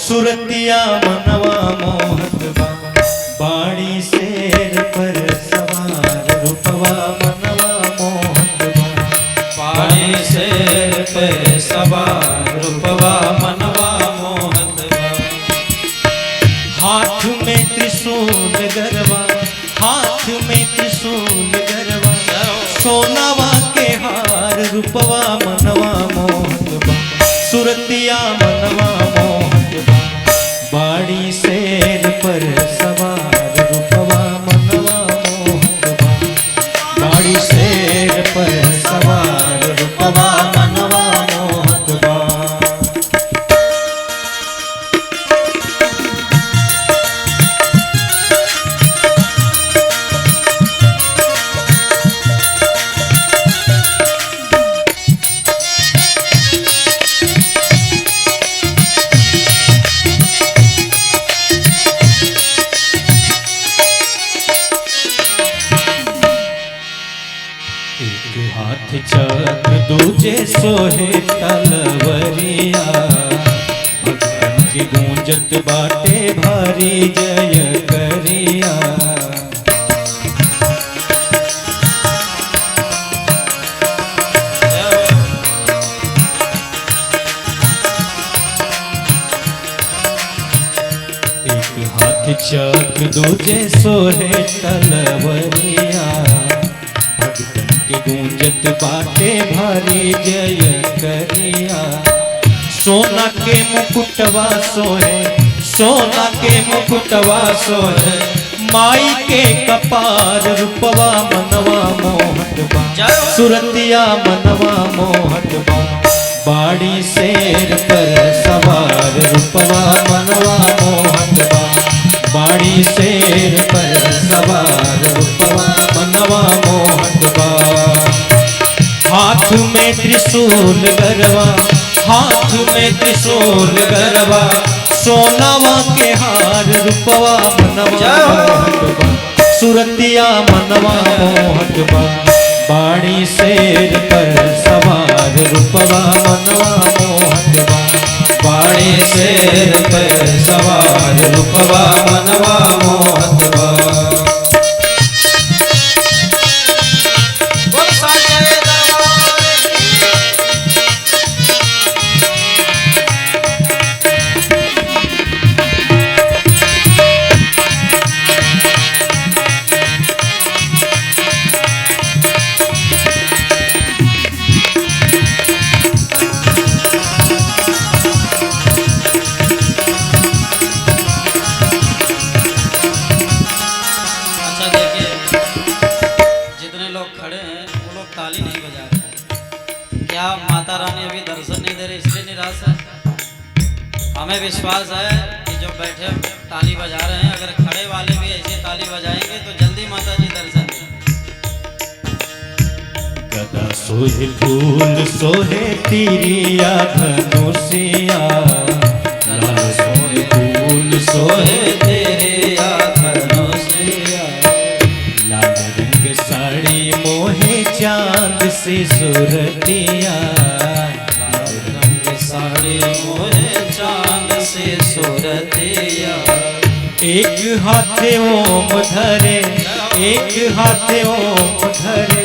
सुरतिया मनवा मोहत बा बाड़ी शेर पर सवार रूपवा मनवा मोहत बा बाड़ी शेर पर सवार रूपवा मनवा मोहत बा हाथ में त्रिशूल गरबा हाथ में त्रिशूल गरबा सोनावा के हार रूपवा मनवा मोहत बा सुरतिया मनवा मोहत बा बाड़ी शेर पर सवार रूपवा मनवा मोहत बा बाड़ी शेर पर सवार रूपवा मनवा मोहत बा हाथ चक्र दूजे सोहे तलवरिया भक्तन की गूंजत बाटे भारी जय करिया एक हाथ चक्र दूजे सोहे तलवरिया के गूंजत बाटे भारी जय करिया सोना के मुकुटवा सोहे सोना के मुकुटवा सोहे माई के कपार रूपवा मनवा मोहत बा सुरतिया मनवा मोहत बा बाड़ी शेर पर सवार रूपवा मनवा मोहत बा बाड़ी शेर पर सवार रूपवा मनवा मोहत बा हाथ में त्रिशूल गरबा हाथ में त्रिशूल गरबा सोनावा के हार रूपवा मनवा मोहत बा सुरतिया मनवा मोहत बा बाड़ी शेर पर सवार रूपवा मनवा मोहत बा बाड़ी शेर पर सवार रूपवा मनवा मोहत बा ताली नहीं बजा रहे क्या माता रानी अभी दर्शन नहीं दे रही इसलिए निराश है। हमें विश्वास है कि जो बैठे ताली बजा रहे हैं अगर खड़े वाले भी ऐसे ताली बजाएंगे तो जल्दी माता जी दर्शन देंगे। गदा सोहे फूल सोहे तिरिया धनुषिया लाल सोहे फूल सोहे तेरिया धनुषिया लाल रंग साड़ी मोहे चांद से सुरतिया लाल रंग साड़ी मोहे चांद से सुरतिया एक हाथे ओम धरे एक हाथे ओम धरे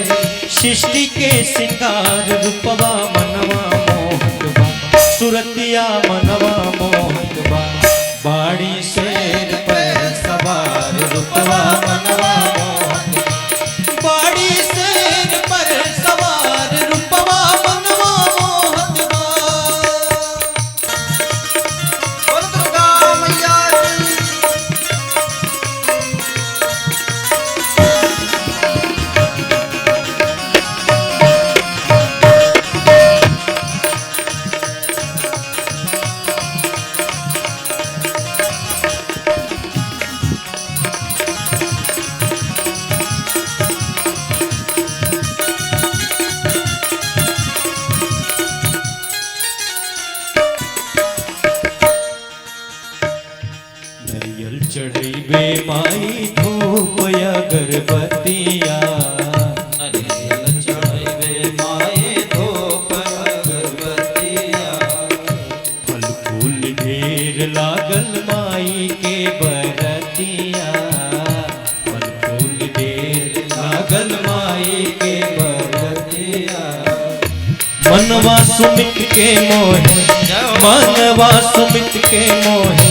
सृष्टि के सिंगार रूपवा मनवा मोहत बा सुरतिया मनवा मोहत बा बाड़ी शेर पर सवार रूपवा मनवा मोहत बा बाड़ी शेर पर सवार रूपवा मनवा मोहत बा बोल दुर्गा मैया चढ़े माई धूप अगरबत्तिया नारियल चढ़ावे माए धूप अगरबत्तिया फल फूल ढेर लागल माई के बरतिया फल फूल ढेर लागल माई के बरतिया मनवा सुमित के मोहे मनवा सुमित के मोहे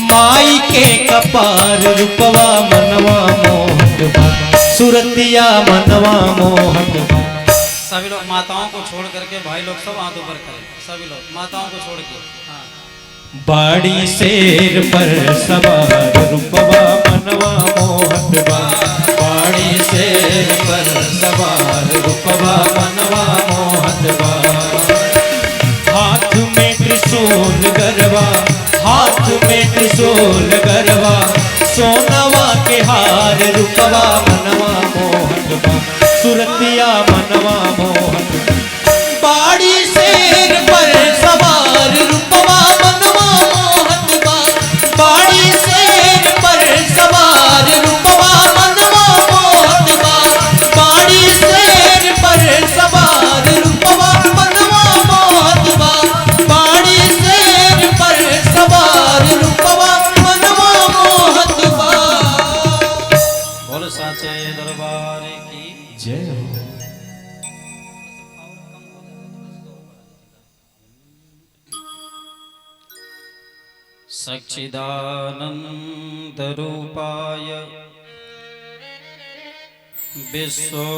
माई के कपार रूपवा मनवा मोहन बा सुरतिया मनवा मोहन बा। सभी लोग माताओं को छोड़ करके भाई लोग सब हाथ ऊपर करें, सभी लोग माताओं को छोड़ के। हाँ। बाड़ी शेर पर सवार रूपवा मनवा मोहन बा बाड़ी शेर पर सवार रूपवा मनवा मोहन बा। हाथ में त्रिशूल गरवा हाथ में त्रिशूल गरवा सोनवा के हार रूपवा मनवा मोहन बा सुरतिया मनवा मोहन बाड़ी शेर पर सवार रूपवा मनवा मोहन बा बाड़ी शेर पर सवार रूपवा मनवा मोहन बा बाड़ी शेर पर सवार रूपवा मनवा मोहन बा बाड़ी शेर पर सवार रूपवा मनवा मोहन बा। बोल साचे दरबार की जय हो। सच्चिदानंद रूपाय विश्वोत्पत्त्यादि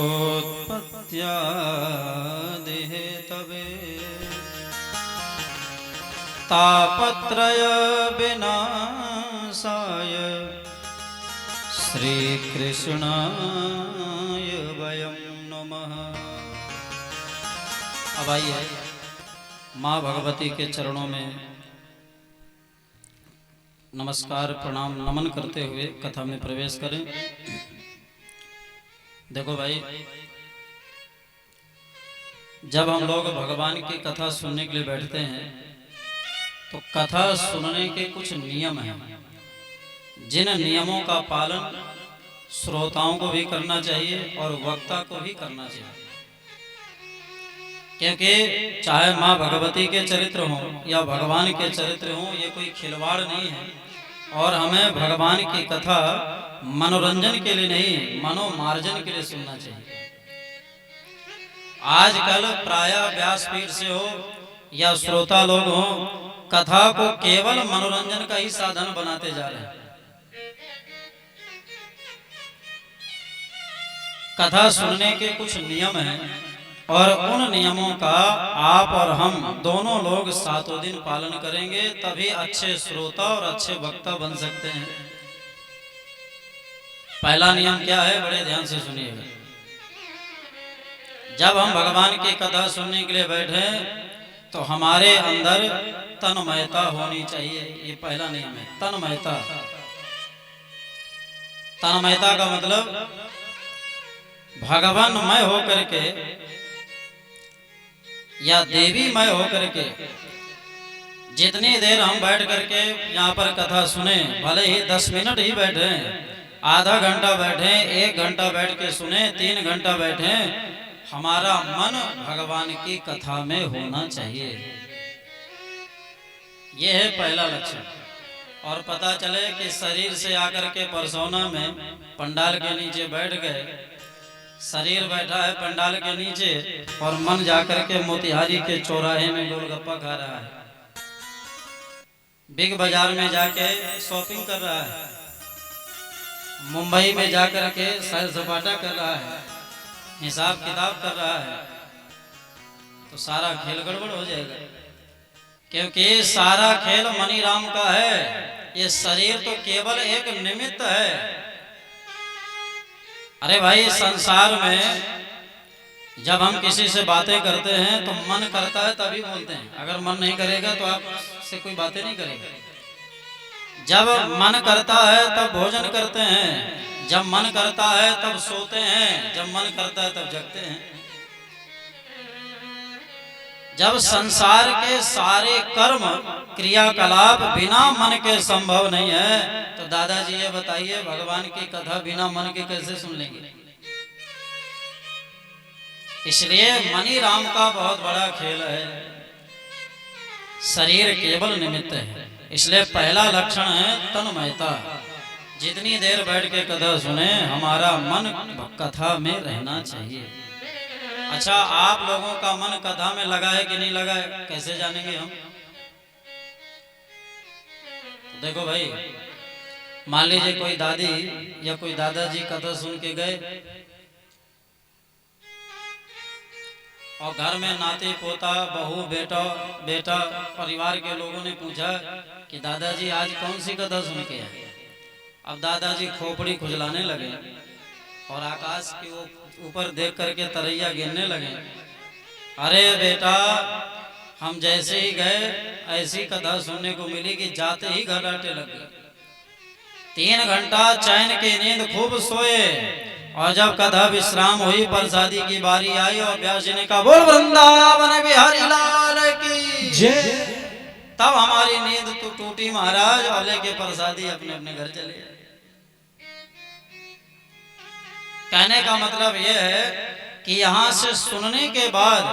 हेतवे तापत्रय विनाशाय श्री कृष्णाय वयं नमः। अब आइए माँ भगवती के चरणों में नमस्कार प्रणाम नमन करते हुए कथा में प्रवेश करें। देखो भाई, जब हम लोग भगवान की कथा सुनने के लिए बैठते हैं तो कथा सुनने के कुछ नियम हैं, जिन नियमों का पालन श्रोताओं को भी करना चाहिए और वक्ता को भी करना चाहिए। क्योंकि चाहे माँ भगवती के चरित्र हों या भगवान के चरित्र हों, ये कोई खिलवाड़ नहीं है। और हमें भगवान की कथा मनोरंजन के लिए नहीं, मनोमार्जन के लिए सुनना चाहिए। आजकल प्राय व्यासपीठ से हो या श्रोता लोग हो, कथा को केवल मनोरंजन का ही साधन बनाते जा रहे हैं। कथा सुनने के कुछ नियम हैं और उन नियमों का आप और हम दोनों लोग सातों दिन पालन करेंगे, तभी अच्छे श्रोता और अच्छे वक्ता बन सकते हैं। पहला नियम क्या है, बड़े ध्यान से सुनिएगा। जब हम भगवान की कथा सुनने के लिए बैठे तो हमारे अंदर तन्मयता होनी चाहिए। ये पहला नियम है, तन्मयता। तन्मयता का मतलब भगवानमय होकर के या देवीमय होकर के जितनी देर हम बैठ करके यहाँ पर कथा सुने, भले ही 10 मिनट ही बैठे, आधा घंटा बैठे, 1 घंटा बैठ के सुने, 3 घंटा बैठे, हमारा मन भगवान की कथा में होना चाहिए। यह है पहला लक्षण। और पता चले कि शरीर से आकर के परसोना में पंडाल के नीचे बैठ गए, शरीर बैठा है पंडाल के नीचे और मन जाकर के मोतिहारी के चौराहे में गोलगप्पा खा रहा है, बिग बाजार में जाके शॉपिंग कर रहा है, मुंबई में जाकर के सैर सपाटा कर रहा है, हिसाब किताब कर रहा है, तो सारा खेल गड़बड़ हो जाएगा। क्योंकि सारा खेल मनी राम का है। ये शरीर तो केवल एक निमित्त है। अरे भाई, संसार में जब हम किसी से बातें करते हैं तो मन करता है तभी बोलते हैं। अगर मन नहीं करेगा तो आपसे कोई बातें नहीं करेगा। जब मन करता है तब भोजन करते हैं, जब मन करता है तब सोते हैं, जब मन करता है तब जगते हैं। जब संसार के सारे कर्म क्रियाकलाप बिना मन के संभव नहीं है, तो दादाजी ये बताइए, भगवान की कथा बिना मन के कैसे सुन लेंगे? इसलिए मनी राम का बहुत बड़ा खेल है। शरीर केवल निमित्त है। इसलिए पहला लक्षण है तन्मयता। जितनी देर बैठ के कथा सुने हमारा मन कथा में रहना चाहिए। अच्छा, आप लोगों का मन कथा में लगा है कि नहीं लगा है, कैसे जानेंगे हम? तो देखो भाई, मान लीजिए कोई दादी या कोई दादाजी कथा सुन के गए और घर में नाते पोता बहू बेटा बेटा परिवार के लोगों ने पूछा कि दादाजी आज कौन सी कथा सुन के आए। अब दादाजी खोपड़ी खुजलाने लगे और आकाश के ऊपर देख करके तरैया गिरने लगे। अरे बेटा, हम जैसे ही गए ऐसी कथा सुनने को मिली कि जाते ही घराटे लग गए। 3 घंटा चैन की नींद खूब सोए और जब कथा विश्राम हुई, प्रसादी की बारी आई और व्यास जी ने कहा बोल वृंदावन बिहारी लाल की जय। तब हमारी नींद तो टूटी महाराज और लेके प्रसादी अपने अपने घर चले गए। कहने का मतलब यह है कि यहाँ से सुनने के बाद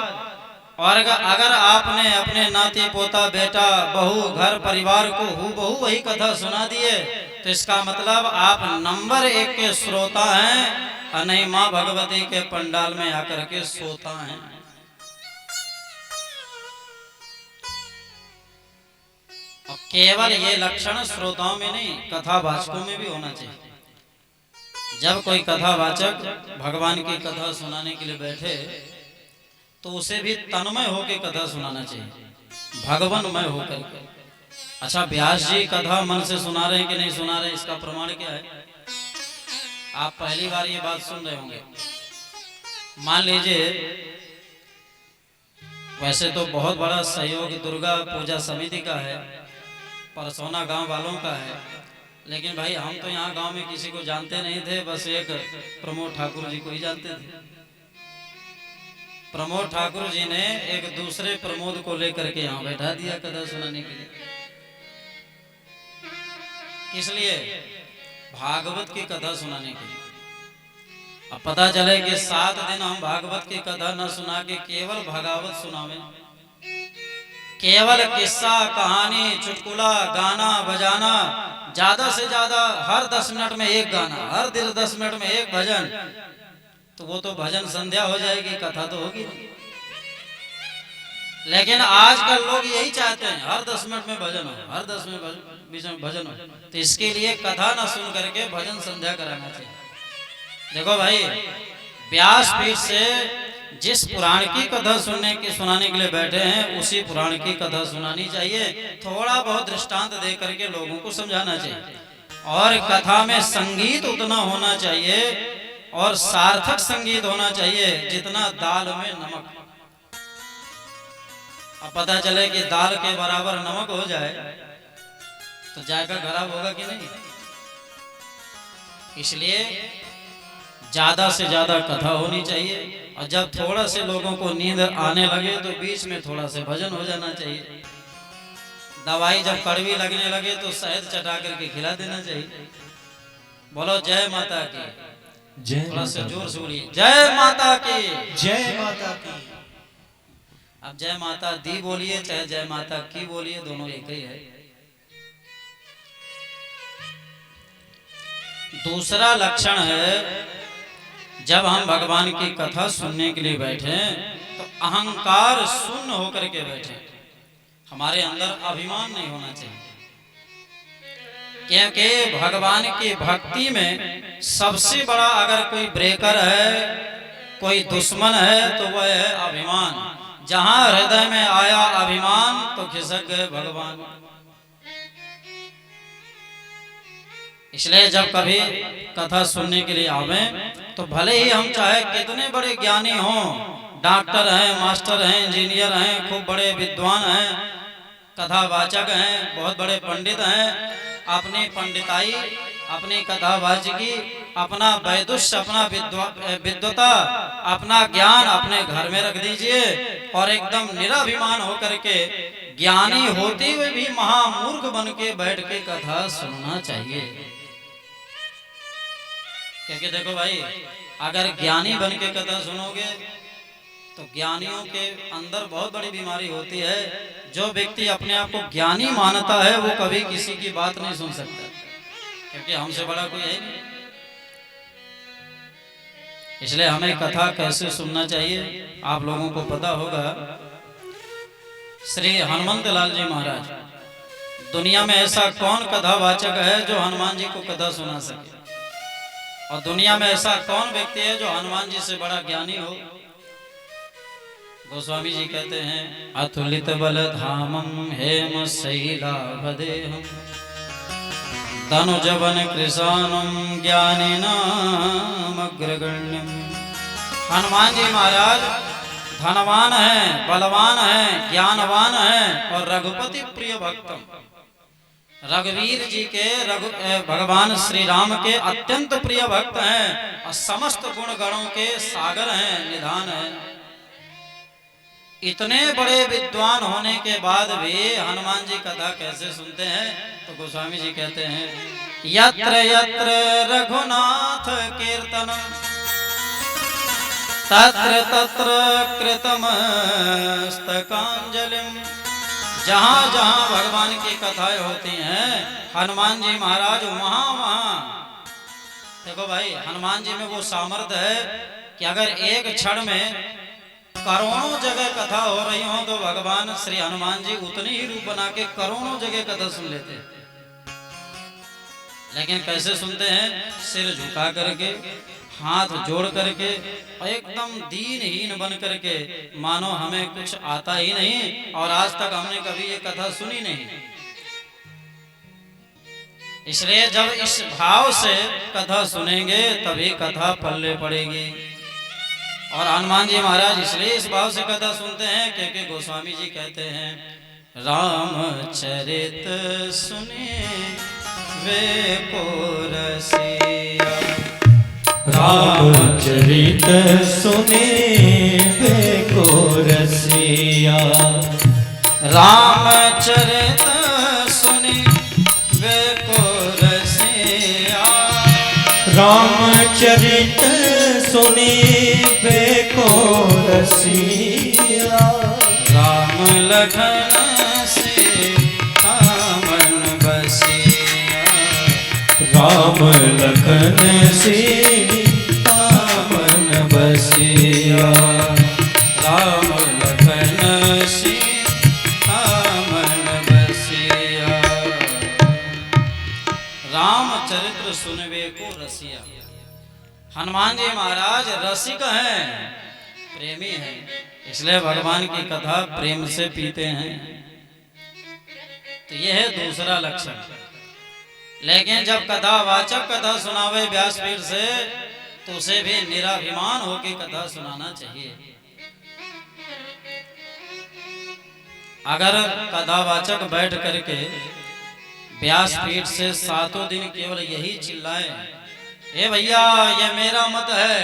और अगर आपने अपने नाती पोता बेटा बहू घर परिवार को हूबहू वही कथा सुना दिए तो इसका मतलब आप नंबर 1 के श्रोता हैं और नहीं माँ भगवती के पंडाल में आकर के सोता हैं। और केवल ये लक्षण श्रोताओं में नहीं, कथावाचकों में भी होना चाहिए। जब कोई कथावाचक भगवान की कथा सुनाने के लिए बैठे तो उसे भी तन्मय होकर कथा सुनाना चाहिए, भगवानमय होकर। अच्छा, व्यास जी कथा मन से सुना रहे हैं कि नहीं सुना रहे हैं, इसका प्रमाण क्या है? आप पहली बार ये बात सुन रहे होंगे। मान लीजिए, वैसे तो बहुत बड़ा सहयोग दुर्गा पूजा समिति का है, परसोना गांव वालों का है, लेकिन भाई हम तो यहाँ गांव में किसी को जानते नहीं थे, बस एक प्रमोद ठाकुर जी को ही जानते थे। प्रमोद ठाकुर जी ने एक दूसरे प्रमोद को लेकर के यहाँ बैठा दिया कथा सुनाने के लिए। किस लिए? भागवत की कथा सुनाने के लिए। अब पता चले कि 7 दिन हम भागवत की कथा न सुना के केवल भागवत सुनावे, केवल किस्सा कहानी चुटकुला गाना बजाना, ज्यादा से ज्यादा हर 10 मिनट में एक गाना, हर 10 मिनट में एक भजन, तो वो तो भजन संध्या हो जाएगी, कथा तो होगी। लेकिन आजकल लोग यही चाहते हैं हर 10 मिनट में भजन हो, हर 10 मिनट बीच में भजन हो। तो इसके लिए कथा न सुन करके भजन संध्या कराना चाहिए। देखो भाई, व्यासपीठ से जिस पुराण की कथा सुनाने के लिए बैठे हैं उसी पुराण की कथा सुनानी चाहिए। थोड़ा बहुत दृष्टांत दे करके लोगों को समझाना चाहिए। और कथा में संगीत उतना होना चाहिए और सार्थक संगीत होना चाहिए जितना दाल में नमक। अब पता चले कि दाल के बराबर नमक हो जाए तो जायका खराब होगा कि नहीं। इसलिए ज्यादा से ज्यादा कथा होनी चाहिए और जब थोड़ा से लोगों को नींद आने लगे तो बीच में थोड़ा से भजन हो जाना चाहिए। दवाई जब कड़वी लगने लगे तो शहद चटा करके खिला देना चाहिए। बोलो जय माता की जय। थोड़ा से जोर से बोलिए जय माता की जय माता की। अब जय माता दी बोलिए चाहे जय माता की बोलिए, दोनों एक ही है। दूसरा लक्षण है, जब हम भगवान की कथा सुनने के लिए बैठे तो अहंकार शून्य होकर के बैठे, हमारे अंदर अभिमान नहीं होना चाहिए। क्योंकि भगवान की भक्ति में सबसे बड़ा अगर कोई ब्रेकर है, कोई दुश्मन है तो वह है अभिमान। जहां हृदय में आया अभिमान तो खिसक गए भगवान। इसलिए जब कभी कथा सुनने के लिए आवे तो भले ही हम चाहे कितने बड़े ज्ञानी हों, डॉक्टर हैं, मास्टर हैं, इंजीनियर हैं, खूब बड़े विद्वान हैं, कथावाचक हैं, बहुत बड़े पंडित हैं, अपनी पंडिताई, अपनी कथावाचकी, अपना वैदुष्य, अपना विद्वता, अपना ज्ञान अपने घर में रख दीजिए और एकदम निराभिमान होकर के ज्ञानी होते हुए भी महामूर्ख बन के बैठ के कथा सुनना चाहिए। क्योंकि देखो भाई, अगर ज्ञानी बन के कथा सुनोगे तो ज्ञानियों के अंदर बहुत बड़ी बीमारी होती है। जो व्यक्ति अपने आप को ज्ञानी मानता है वो कभी किसी की बात नहीं सुन सकता, क्योंकि हमसे बड़ा कोई है नहीं। इसलिए हमें कथा कैसे सुनना चाहिए आप लोगों को पता होगा। श्री हनुमंत लाल जी महाराज, दुनिया में ऐसा कौन कथावाचक है जो हनुमान जी को कथा सुना सके, और दुनिया में ऐसा कौन व्यक्ति है जो हनुमान जी से बड़ा ज्ञानी हो। गोस्वामी जी कहते हैं, अतुलित बल धामम हेम शैलाभदेहम तनुजवन कृशानम ज्ञानिनाम अग्रगण्यम। हनुमान जी महाराज धनवान है, बलवान है, ज्ञानवान है और रघुपति प्रिय भक्तम। रघुवीर जी के भगवान श्री राम के अत्यंत प्रिय भक्त हैं और समस्त गुण गणों के सागर हैं, निधान हैं। इतने बड़े विद्वान होने के बाद भी हनुमान जी कथा कैसे सुनते हैं? तो गोस्वामी जी कहते हैं, यत्र यत्र रघुनाथ कीर्तन तत्र तत्र कृतमस्तकांजलिम। जहाँ जहाँ भगवान की कथाएं होती हैं हनुमान जी महाराज वहां वहां। देखो भाई, हनुमान जी में वो सामर्थ्य है कि अगर एक क्षण में करोड़ों जगह कथा हो रही हो तो भगवान श्री हनुमान जी उतनी ही रूप बना के करोड़ों जगह कथा सुन लेते हैं। लेकिन कैसे सुनते हैं? सिर झुका करके, हाथ जोड़ करके, एकदम दीनहीन बन करके, मानो हमें कुछ आता ही नहीं और आज तक हमने कभी ये कथा सुनी नहीं। इसलिए जब इस भाव से कथा सुनेंगे तभी कथा पल्ले पड़ेगी। और हनुमान जी महाराज इसलिए इस भाव से कथा सुनते हैं क्योंकि गोस्वामी जी कहते हैं, रामचरित सुने वे को रसिया। रामचरित सुने वे को रसिया। रामचरित सुने वे को रसिया। रामचरित सुने वे को रसिया। राम लखन सीता मन बसिया। राम लखन सीता मन बसिया। राम लखन सीता मन बसिया। रामचरित्र सुनवे को रसिया। हनुमान जी महाराज रसिक हैं, प्रेमी हैं, इसलिए भगवान की कथा प्रेम से पीते हैं। तो यह है दूसरा लक्षण। लेकिन जब कथावाचक कथा सुनावे व्यासपीठ से तो उसे भी निराभिमान होकर कथा सुनाना चाहिए। अगर कथावाचक बैठ करके व्यासपीठ से सातों दिन केवल यही चिल्लाए, ए भैया ये मेरा मत है,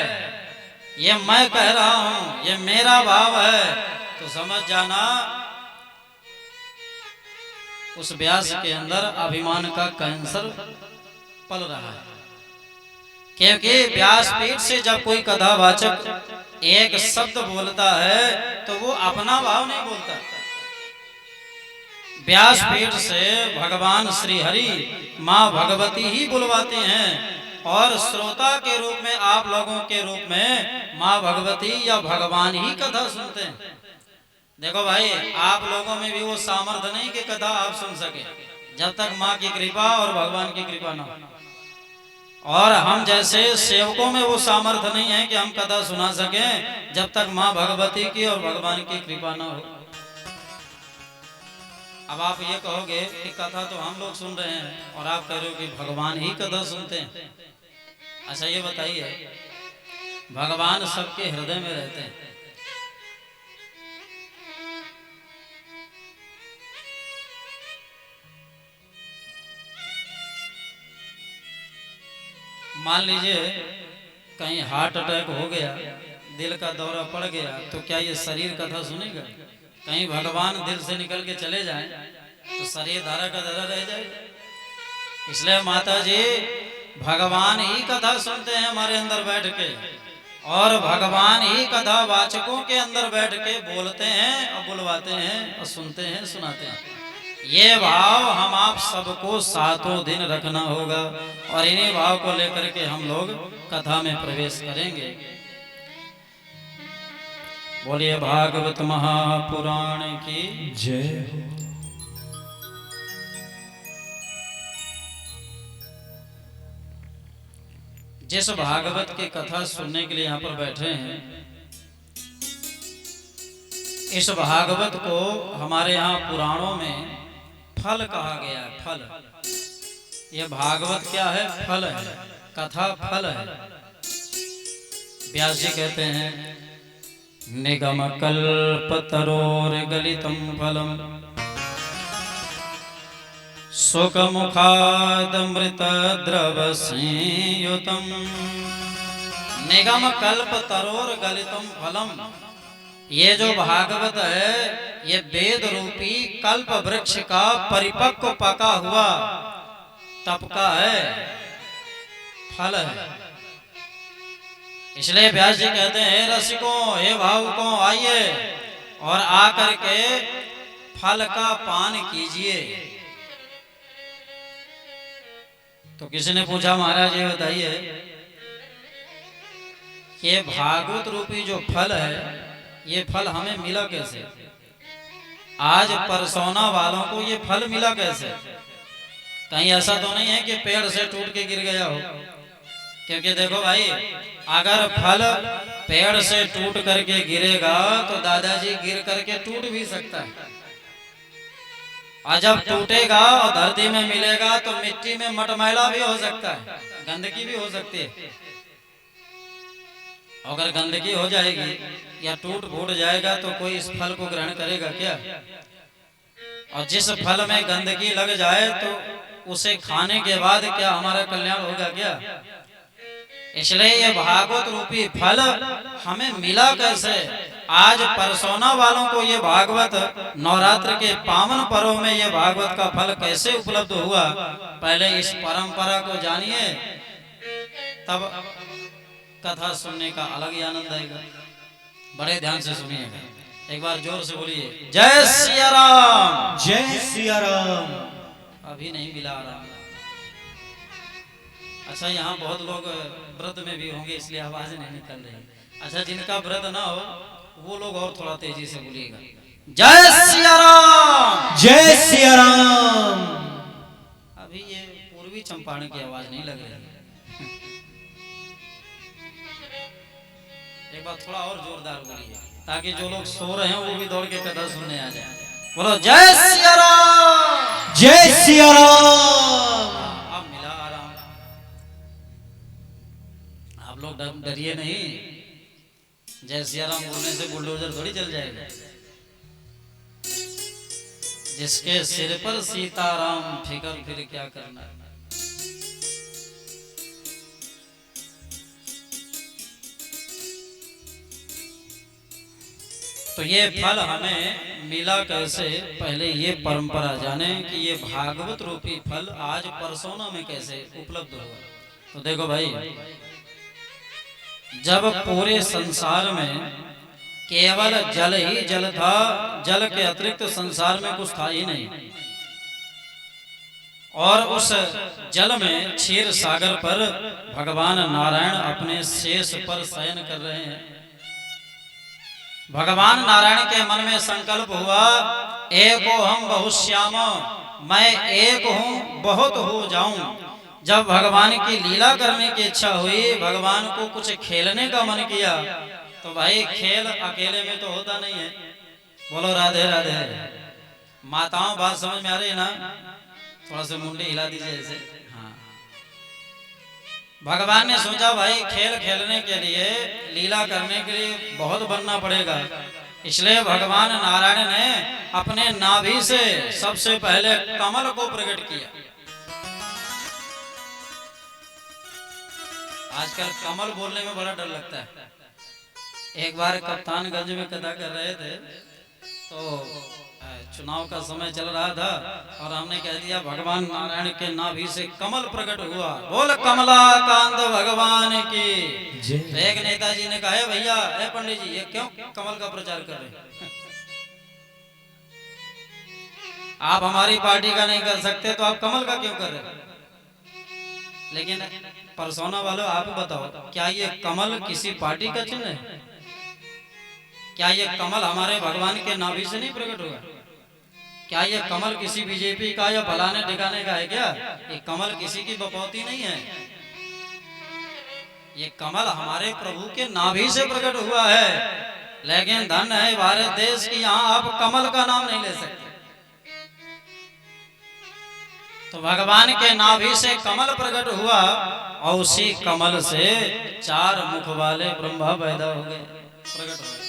ये मैं कह रहा हूं, ये मेरा भाव है, तो समझ जाना उस व्यास के अंदर अभिमान का कैंसर पल रहा है। क्योंकि व्यासपीठ से जब कोई कथावाचक एक शब्द बोलता है तो वो अपना भाव नहीं बोलता। व्यासपीठ से भगवान श्री हरि माँ भगवती ही बुलवाते हैं और श्रोता के रूप में, आप लोगों के रूप में माँ भगवती या भगवान ही कथा सुनते हैं। देखो भाई, आप लोगों में भी वो सामर्थ्य नहीं कि कथा आप सुन सके, जब तक माँ की कृपा और भगवान की कृपा ना हो। और हम जैसे सेवकों में वो सामर्थ्य नहीं है कि हम कथा सुना सकें जब तक माँ भगवती की और भगवान की कृपा ना हो। अब आप ये कहोगे कि कथा तो हम लोग सुन रहे हैं और आप कह रहे हो कि भगवान ही कथा सुनते हैं। अच्छा ये बताइए, भगवान सबके हृदय में रहते हैं। मान लीजिए कहीं हार्ट अटैक हो गया, दिल का दौरा पड़ गया, तो क्या ये शरीर कथा सुनेगा? कहीं भगवान दिल से निकल के चले जाएं तो शरीर धारा का धारा रह जाएगा। इसलिए माता जी भगवान ही कथा सुनते हैं हमारे अंदर बैठ के, और भगवान ही कथावाचकों के अंदर बैठ के बोलते हैं और बुलवाते हैं और सुनते हैं सुनाते हैं। ये भाव हम आप सबको सातों दिन रखना होगा और इन्हीं भाव को लेकर के हम लोग कथा में प्रवेश करेंगे। बोलिए भागवत महापुराण की जय हो। जिस भागवत की कथा सुनने के लिए यहाँ पर बैठे हैं, इस भागवत को हमारे यहाँ पुराणों में फल कहा गया है। फल, यह भागवत क्या है? फल है, कथा फल है। व्यास जी कहते हैं निगम कल्प तरोर गलितम फलम सुख मुखादमृत द्रव संयुतम। निगम कल्प तरोर गलितम फलम, ये जो भागवत है ये वेद रूपी कल्प वृक्ष का परिपक्व पका हुआ तप का है, फल है। इसलिए व्यास जी कहते हैं रसिकों, हे भावुकों, आइए और आकर के फल का पान कीजिए। तो किसी ने पूछा महाराज ये बताइए ये भागवत रूपी जो फल है ये फल हमें मिला कैसे? आज परसोना वालों को ये फल मिला कैसे? कहीं ऐसा तो नहीं है कि पेड़ से टूट के गिर गया हो? क्योंकि देखो भाई, अगर फल पेड़ से टूट करके गिरेगा तो दादाजी गिर करके टूट भी सकता है, और जब टूटेगा और धरती में मिलेगा तो मिट्टी में मटमैला भी हो सकता है, गंदगी भी हो सकती है। अगर गंदगी हो जाएगी या टूट फूट जाएगा तो कोई इस फल को ग्रहण करेगा क्या? और जिस फल में गंदगी लग जाए तो उसे खाने के बाद क्या हमारा कल्याण होगा क्या? इसलिए ये भागवत रूपी फल हमें मिला कैसे? आज परसोना वालों को ये भागवत नवरात्र के पावन पर्व में ये भागवत का फल कैसे उपलब्ध हुआ, पहले इस परंपरा को जानिए, तब कथा सुनने का अलग ही आनंद आएगा। बड़े ध्यान से सुनिएगा, एक बार जोर से बोलिए जय सिया राम। जय सिया राम। अभी नहीं मिला आराम। अच्छा, यहाँ बहुत लोग व्रत में भी होंगे इसलिए आवाज नहीं निकल रही। अच्छा, जिनका व्रत ना हो वो लोग और थोड़ा तेजी से बोलिएगा जय सिया राम। जय सिया राम। अभी ये पूर्वी चंपारण की आवाज नहीं लग रही है। एक बार थोड़ा और जोरदार बोलिए ताकि जो लोग सो रहे हैं वो भी दौड़ के कथा सुनने आ जाए। बोलो जय सिया राम। जय सिया राम। अब मिला आराम। आप लोग डरिए नहीं, जय सिया राम बोलने से बुलडोजर थोड़ी चल जाएगा। जिसके सिर पर सीताराम फिकर फिर क्या करना। तो ये फल हमें मिला कैसे, पहले ये परंपरा जाने कि ये भागवत रूपी फल आज परसोना में कैसे उपलब्ध हुआ। तो देखो भाई, जब पूरे संसार में केवल जल ही जल था, जल के अतिरिक्त संसार में कुछ था ही नहीं, और उस जल में क्षीर सागर पर भगवान नारायण अपने शेष पर शयन कर रहे हैं। भगवान नारायण के मन में संकल्प हुआ, एको हम बहुश्याम, मैं एक हूँ बहुत हो जाऊं। जब भगवान की लीला करने की इच्छा हुई, भगवान को कुछ खेलने का मन किया, तो भाई खेल अकेले में तो होता नहीं है। बोलो राधे राधे। माताओं बात समझ में आ रही है ना? थोड़ा सा मुंडी हिला दीजिए ऐसे। हाँ, भगवान ने सोचा भाई खेल खेलने के लिए, लीला करने के लिए बहुत बनना पड़ेगा। इसलिए भगवान नारायण ने अपने नाभि से सबसे पहले कमल को प्रकट किया। आजकल कमल बोलने में बड़ा डर लगता है। एक बार कप्तानगंज में कथा कर रहे थे तो चुनाव का समय चल रहा था और हमने कह दिया भगवान नारायण के नाभि से कमल प्रकट हुआ। बोल कमला कांत भगवान की। तो एक नेताजी ने कहा भैया ए पंडित जी ये क्यों कमल का प्रचार कर रहे हैं? आप हमारी पार्टी का नहीं कर सकते तो आप कमल का क्यों कर रहे हैं? लेकिन परसोना वालों आप बताओ, क्या ये कमल किसी पार्टी का चिन्ह है? क्या ये कमल हमारे भगवान के नाभि से नहीं प्रकट हुआ? क्या ये कमल किसी बीजेपी का या फलाने ठिकाने का है क्या? ये कमल किसी की बपौती नहीं है। ये कमल हमारे प्रभु के नाभि से प्रकट हुआ है। लेकिन धन है भारत देश की, यहाँ आप कमल का नाम नहीं ले सकते। तो भगवान के नाभि से कमल प्रकट हुआ और उसी कमल से 4 मुख वाले ब्रह्मा पैदा हो गए, प्रकट हो गए।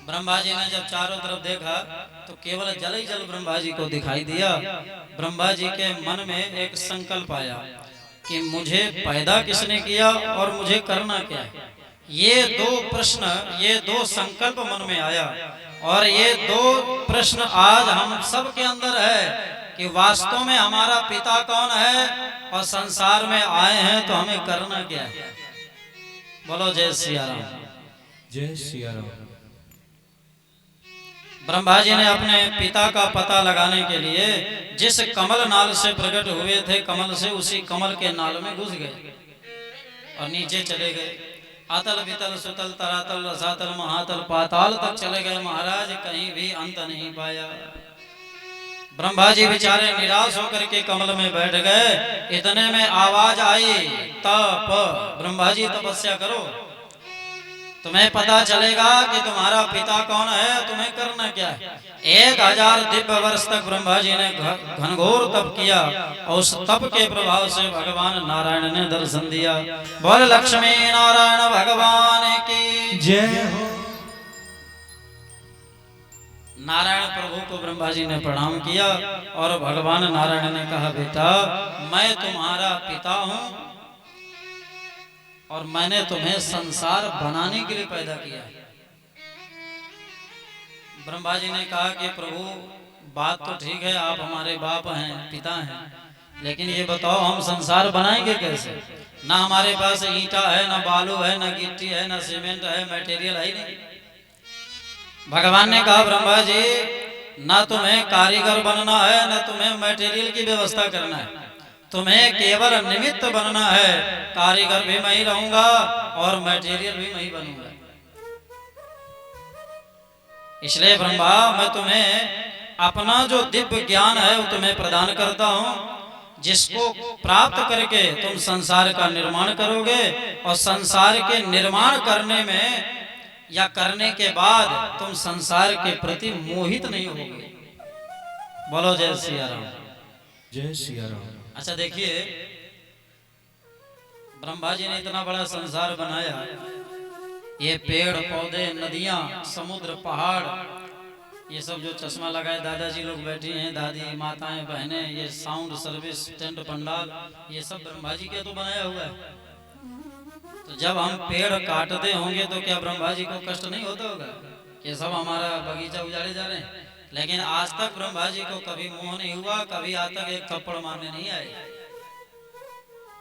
ब्रह्मा जी ने जब चारों तरफ देखा तो केवल जल ही जल ब्रह्मा जी को दिखाई दिया। ब्रह्मा जी के मन में एक संकल्प आया कि मुझे पैदा किसने किया और मुझे करना क्या है। ये 2 प्रश्न, ये 2 संकल्प मन में आया और ये 2 प्रश्न आज हम सब के अंदर है कि वास्तव में हमारा पिता कौन है और संसार में आए हैं तो हमें करना क्या है। बोलो जय सिया राम। जय सिया राम। ब्रह्मा जी ने अपने पिता का पता लगाने के लिए जिस कमल नाल से प्रकट हुए थे, कमल से उसी कमल के नाल में घुस गए और नीचे चले गए। अतल वितल सुतल तरातल रसातल महातल पाताल तक चले गए महाराज, कहीं भी अंत नहीं पाया। ब्रह्मा जी बेचारे निराश होकर के कमल में बैठ गए। इतने में आवाज आई, तप, ब्रह्मा जी तपस्या करो, तुम्हें पता चलेगा कि तुम्हारा पिता कौन है, तुम्हें करना क्या है। 1000 दिव्य वर्ष तक ब्रह्मा जी ने घनघोर तप किया और उस तप के प्रभाव से भगवान नारायण ने दर्शन दिया। बोल लक्ष्मी नारायण भगवान की जय हो। नारायण प्रभु को ब्रह्मा जी ने प्रणाम किया और भगवान नारायण ने कहा बेटा मैं तुम्हारा पिता हूं और मैंने तुम्हें संसार बनाने के लिए पैदा किया। ब्रह्मा जी ने कहा कि प्रभु बात तो ठीक है, आप हमारे बाप हैं, पिता हैं, लेकिन ये बताओ हम संसार बनाएंगे कैसे? ना हमारे पास ईंटा है, ना बालू है, ना गिट्टी है, ना सीमेंट है, मटेरियल है ही नहीं। भगवान ने कहा ब्रह्मा जी ना तुम्हें कारीगर बनना है, ना तुम्हें मटेरियल की व्यवस्था करना है, तुम्हें केवल निमित्त बनना है। कारीगर भी मैं ही रहूंगा और मटेरियल भी मैं ही बनूंगा। इसलिए ब्रह्मा मैं तुम्हें अपना जो दिव्य ज्ञान है वो तुम्हें प्रदान करता हूं, जिसको प्राप्त करके तुम संसार का निर्माण करोगे और संसार के निर्माण करने में या करने के बाद तुम संसार के प्रति मोहित नहीं होगे। बोलो जय सिया राम। जय सिया राम। अच्छा देखिए ब्रह्मा जी ने इतना बड़ा संसार बनाया, ये पेड़ पौधे नदियां समुद्र पहाड़, ये सब जो चश्मा लगाए दादाजी लोग बैठी हैं, दादी माताएं बहनें, ये साउंड सर्विस टेंट पंडाल, ये सब ब्रह्मा जी के तो बनाया हुआ है। तो जब हम पेड़ काटते होंगे तो क्या ब्रह्मा जी को कष्ट नहीं होता होगा कि सब हमारा बगीचा उजाड़े जा रहे हैं? लेकिन आज तक ब्रह्मा जी को कभी मोह नहीं हुआ, कभी आज तक एक थप्पड़ मारने नहीं आए।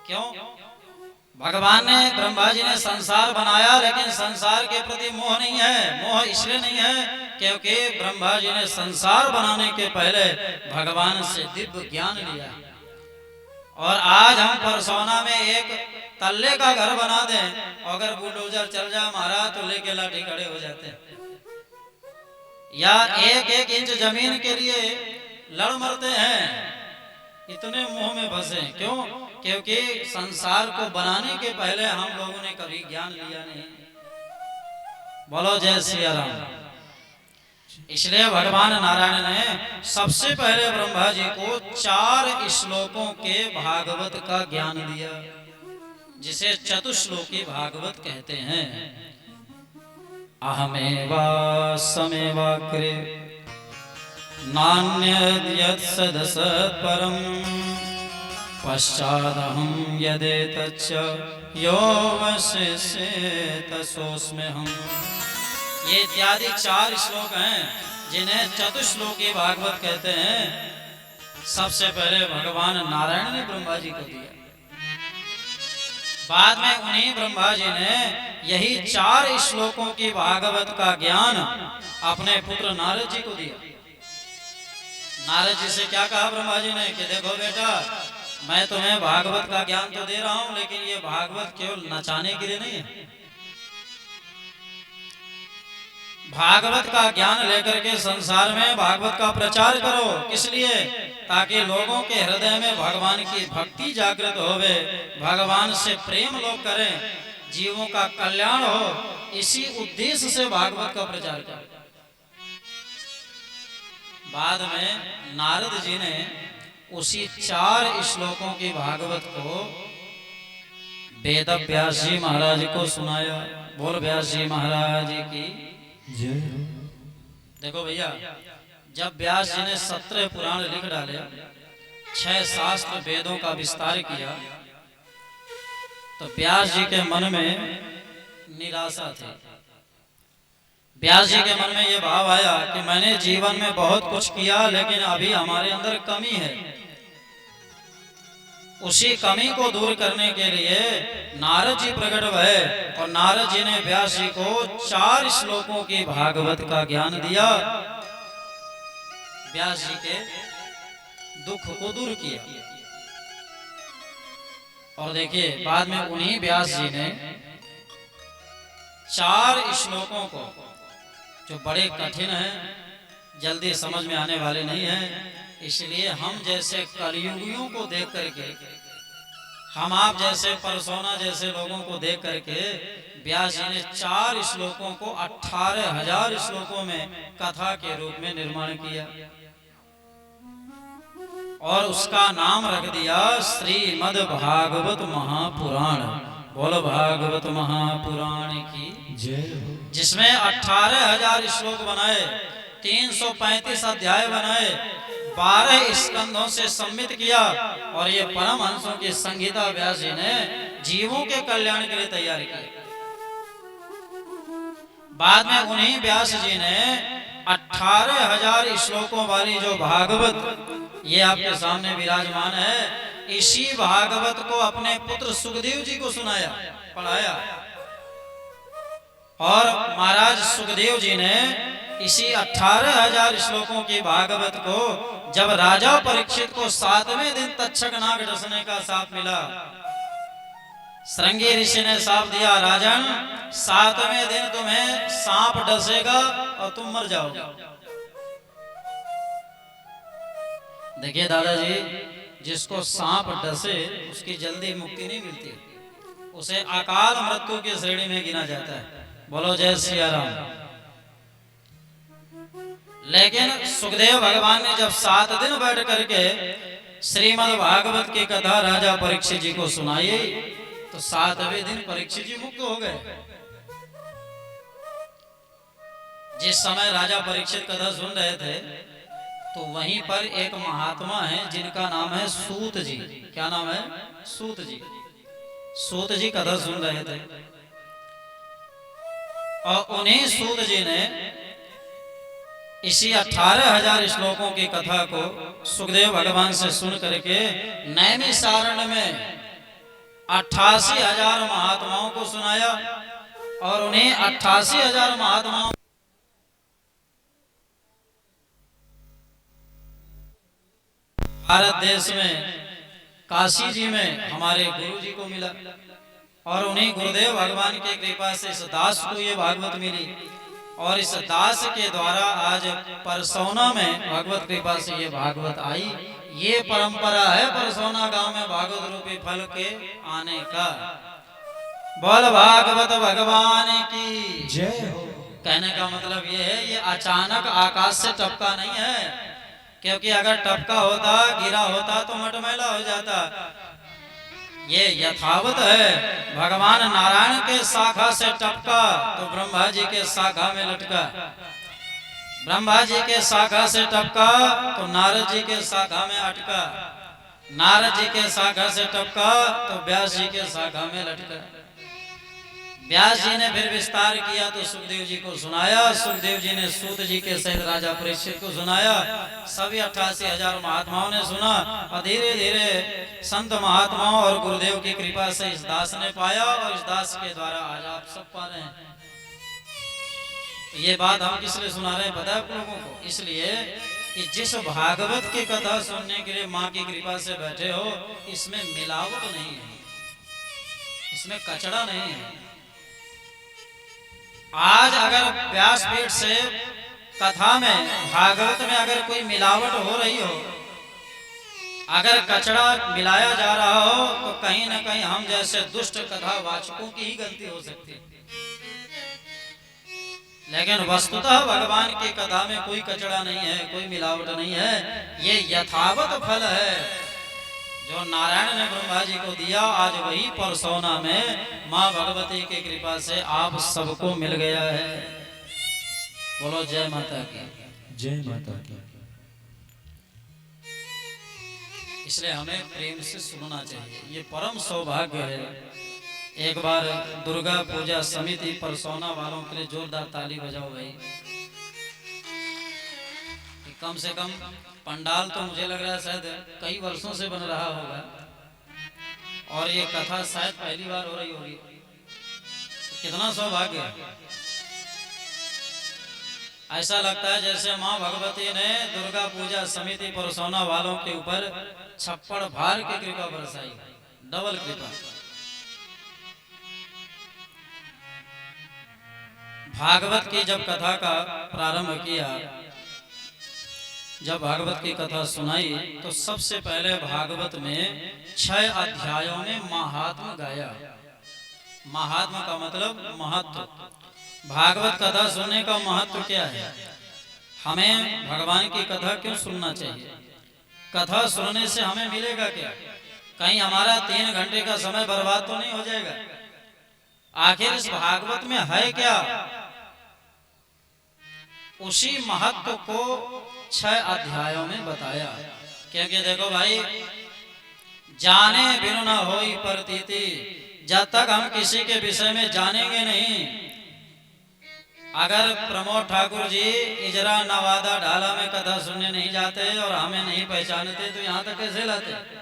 क्यों? भगवान ने ब्रह्मा जी ने संसार बनाया लेकिन संसार के प्रति मोह नहीं है। मोह इसलिए नहीं है क्योंकि ब्रह्मा जी ने संसार बनाने के पहले भगवान से दिव्य ज्ञान लिया। और आज हम परसोना में एक तल्ले का घर बना दें, अगर बुलडोजर चल जाए महाराज तो लेके लाठी खड़े हो जाते हैं, या 1-1 इंच जमीन के लिए लड़ मरते हैं। इतने मोह में फंसे क्यों? क्योंकि संसार को बनाने के पहले हम लोगों ने कभी ज्ञान लिया नहीं। बोलो जय सिया राम। इसलिए भगवान नारायण ने सबसे पहले ब्रह्मा जी को 4 श्लोकों के भागवत का ज्ञान दिया, जिसे चतुश्लोकी भागवत कहते हैं। अहमेवा समेवाग्रे नान्यद् सदसत्परं पश्चादहं यदेतच्च यो वशिष्येत सोऽस्म्यहम्। ये इत्यादि 4 श्लोक हैं जिन्हें चतुश्लोकी भागवत कहते हैं, सबसे पहले भगवान नारायण ने ब्रह्मा जी को दिया। बाद में उन्हीं ब्रह्मा जी ने यही 4 श्लोकों की भागवत का ज्ञान अपने पुत्र नारद जी को दिया। नारद जी से क्या कहा ब्रह्मा जी ने कि देखो बेटा, मैं तुम्हें भागवत का ज्ञान तो दे रहा हूं, लेकिन ये भागवत केवल नचाने के लिए नहीं है। भागवत का ज्ञान लेकर के संसार में भागवत का प्रचार करो। किस लिए? ताकि लोगों के हृदय में भगवान की भक्ति जागृत होवे, भगवान से प्रेम लोग करें, जीवों का कल्याण हो। इसी उद्देश्य से भागवत का प्रचार करें। बाद में नारद जी ने उसी 4 श्लोकों की भागवत को वेद व्यास जी महाराज को सुनाया। बोल व्यास जी महाराज की जय। देखो भैया, जब व्यास जी ने 17 पुराण लिख डाले, 6 शास्त्र वेदों का विस्तार किया, तो व्यास जी के मन में निराशा थी। व्यास जी के मन में यह भाव आया कि मैंने जीवन में बहुत कुछ किया, लेकिन अभी हमारे अंदर कमी है। उसी कमी को दूर करने के लिए नारद जी प्रकट हुए और नारद जी ने व्यास जी को 4 श्लोकों की भागवत का ज्ञान दिया। व्यास जी के दुख को दूर किया। और देखिए, बाद में उन्हीं व्यास जी ने 4 श्लोकों को, जो बड़े कठिन हैं, जल्दी समझ में आने वाले नहीं हैं, इसलिए हम जैसे कलयुगियों को देख करके, हम आप जैसे परसोना जैसे लोगों को देख करके व्यास जी ने 4 श्लोकों को 18,000 श्लोकों में कथा के रूप में निर्माण किया और उसका नाम रख दिया श्रीमद् भागवत महापुराण। बोलो भागवत महापुराण की जय। जिसमें 18,000 श्लोक बनाए, 335 अध्याय बनाए, 12 स्कंधों से सम्मिलित किया और ये परमहंसों की संहिता व्यास जी ने जीवों के कल्याण के लिए तैयार की। बाद में उन्हीं व्यास जी ने 18,000 श्लोकों वाली जो भागवत ये आपके सामने विराजमान है, इसी भागवत को अपने पुत्र सुखदेव जी को सुनाया, पढ़ाया। और महाराज सुखदेव जी ने इसी 18,000 श्लोकों की भागवत को जब राजा परीक्षित को 7वें दिन तक्षक नाग डसने का साप मिला, श्रृंगी ऋषि ने साप दिया, राजन 7वें दिन तुम्हें सांप डसेगा और तुम मर जाओगे। देखिए दादाजी, जिसको सांप डसे उसकी जल्दी मुक्ति नहीं मिलती, उसे अकाल मृत्यु की श्रेणी में गिना जाता है। बोलो जय सिया राम। लेकिन सुखदेव भगवान ने जब 7 दिन बैठ करके श्रीमद् भागवत की कथा राजा परीक्षित जी को सुनाई, तो 7वें दिन परीक्षित जी मुक्त हो गए। जिस समय राजा परीक्षित कथा सुन रहे थे, तो वहीं पर एक महात्मा है जिनका नाम है सूत जी। क्या नाम है? सूत जी। सूत जी कथा सुन रहे थे और उन्हीं सूत जी ने इसी 18,000 श्लोकों की कथा को सुखदेव भगवान से सुन करके नैमिषारण्य में 88,000 महात्माओं को सुनाया और उन्हें 88,000 महात्माओं भारत देश में काशी जी में हमारे गुरु जी को मिला और उन्हीं गुरुदेव भगवान की कृपा से इस दास को ये भागवत मिली और इस दास के द्वारा आज परसौना में भगवत कृपा से ये भागवत आई। ये परंपरा है परसौना गांव में भागवत रूपी फल के आने का। बोल भागवत भगवान की जय हो। कहने का मतलब ये है, ये अचानक आकाश से टपका नहीं है, क्योंकि अगर टपका होता, गिरा होता तो मटमैला हो जाता। ये यथावत है। भगवान नारायण के शाखा से टपका तो ब्रह्मा जी के शाखा में लटका, ब्रह्मा जी के शाखा से टपका तो नारद जी के शाखा में अटका, नारद जी के शाखा से टपका तो व्यास जी के शाखा में लटका। व्यास जी ने फिर विस्तार किया तो सुखदेव जी को सुनाया। सुखदेव जी ने सूत जी के सहित राजा परीक्षित को सुनाया। सभी 88,000 महात्माओं ने सुना और धीरे धीरे संत महात्माओं और गुरुदेव की कृपा से इस दास ने पाया और इस दास के द्वारा आज आप सब पा रहे हैं। ये बात हम किस लिए सुना रहे हैं पता है आप लोगों को? इसलिए कि जिस भागवत की कथा सुनने के लिए माँ की कृपा से बैठे हो, इसमें मिलावट नहीं है, इसमें कचड़ा नहीं है। आज अगर व्यासपीठ से कथा में भागवत में अगर कोई मिलावट हो रही हो, अगर कचड़ा मिलाया जा रहा हो, तो कहीं ना कहीं हम जैसे दुष्ट कथा वाचकों की ही गलती हो सकती है। लेकिन वस्तुतः भगवान की कथा में कोई कचड़ा नहीं है, कोई मिलावट नहीं है। ये यथावत फल है जो नारायण ने ब्रह्मा जी को दिया, आज वही परसोना में माँ भगवती की कृपा से आप सबको मिल गया है। बोलो जय माता की। जय माता की। इसलिए हमें प्रेम से सुनना चाहिए, ये परम सौभाग्य है। एक बार दुर्गा पूजा समिति परसोना वालों के लिए जोरदार ताली बजाओ भाई। कम से कम पंडाल तो मुझे लग रहा है शायद कई वर्षों से बन रहा होगा, और ये कथा शायद पहली बार हो रही होगी। तो कितना सौभाग्य है। ऐसा लगता है जैसे माँ भगवती ने दुर्गा पूजा समिति परसोना वालों के ऊपर छप्पड़ भार की कृपा बरसाई, डबल कृपा। भागवत की जब कथा का प्रारंभ किया, जब भागवत की कथा सुनाई, तो सबसे पहले भागवत में 6 अध्यायों में महात्म गाया। महात्म का मतलब महत्व। भागवत कथा सुनने का महत्व क्या है? हमें भगवान की कथा क्यों सुनना चाहिए? कथा सुनने से हमें मिलेगा क्या? कहीं हमारा 3 घंटे का समय बर्बाद तो नहीं हो जाएगा? आखिर इस भागवत में है क्या? उसी महत्व को 6 अध्यायों में बताया। क्योंकि देखो भाई, जाने बिनु न होई प्रतीति, जब तक हम किसी के विषय में जानेंगे नहीं। अगर प्रमोद ठाकुर जी इजरा नवादा ढाला में कथा सुनने नहीं जाते और हमें नहीं पहचानते, तो यहाँ तक कैसे लाते?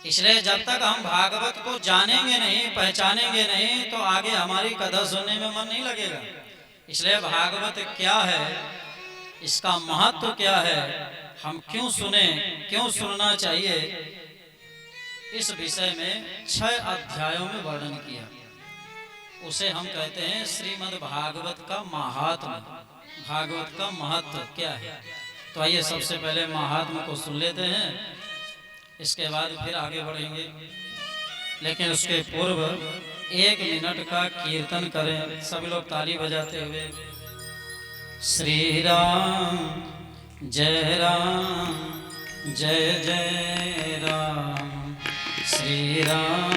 इसलिए जब तक हम भागवत को जानेंगे नहीं, पहचानेंगे नहीं, तो आगे हमारी कथा सुनने में मन नहीं लगेगा। इसलिए भागवत क्या है, इसका महत्व क्या है, हम क्यों सुने, क्यों सुनना चाहिए, इस विषय में 6 अध्यायों में वर्णन किया। उसे हम कहते हैं श्रीमद् भागवत का महात्म। भागवत का महत्व क्या है? तो आइए सबसे पहले महात्म को सुन लेते हैं, इसके बाद फिर आगे बढ़ेंगे। लेकिन उसके पूर्व 1 मिनट का कीर्तन करें, सभी लोग ताली बजाते हुए। श्री राम जय राम जय जय राम, श्री राम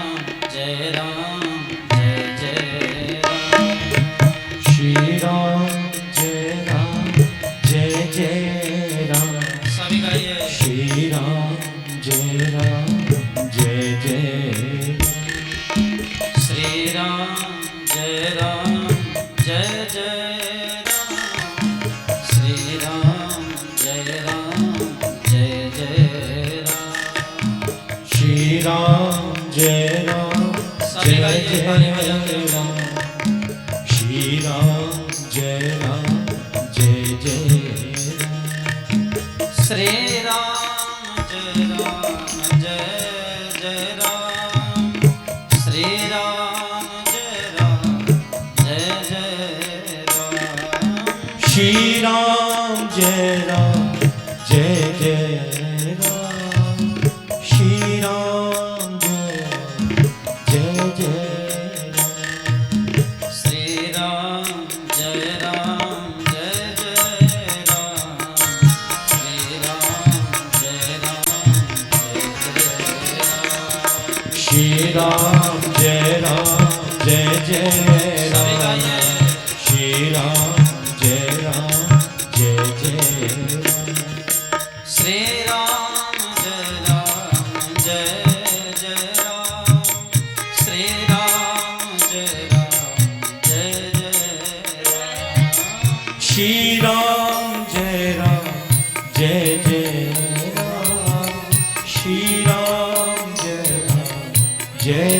जय राम जय जय राम, श्री राम जय राम जय जय राम। सभी गाइए। श्री राम जय राम जय जय, श्री राम जय राम जय जय राम, श्री राम जय राम जय जय राम, श्री राम जय राम सभी जय गाइए, जय ताली बजाते हुए। राम। श्री राम जय राम जय जय राम। श्री राम जय राम जय जय राम, श्री राम जय राम जय जय राम, श्री राम जय राम जय जय राम, श्री राम जय जय राम, श्री राम जय राम जय जय राम, श्री राम जय राम जय जय राम, श्री राम जय राम जय जय सभी राम, गाइए। श्री राम जय राम जय जय राम, श्री राम जय राम श्री राम जय जय राम, श्री राम जय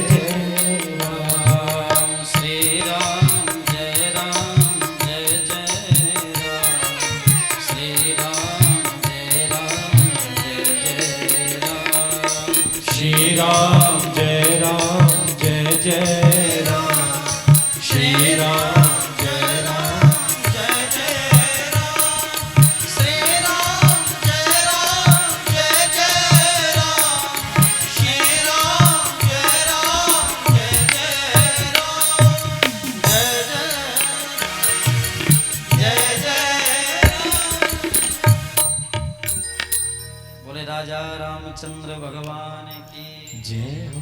राम, श्री राम जय जय राम, श्री राम जय राम, श्री राम जय जय राम, श्री राम राजा रामचंद्र भगवान की जय हो।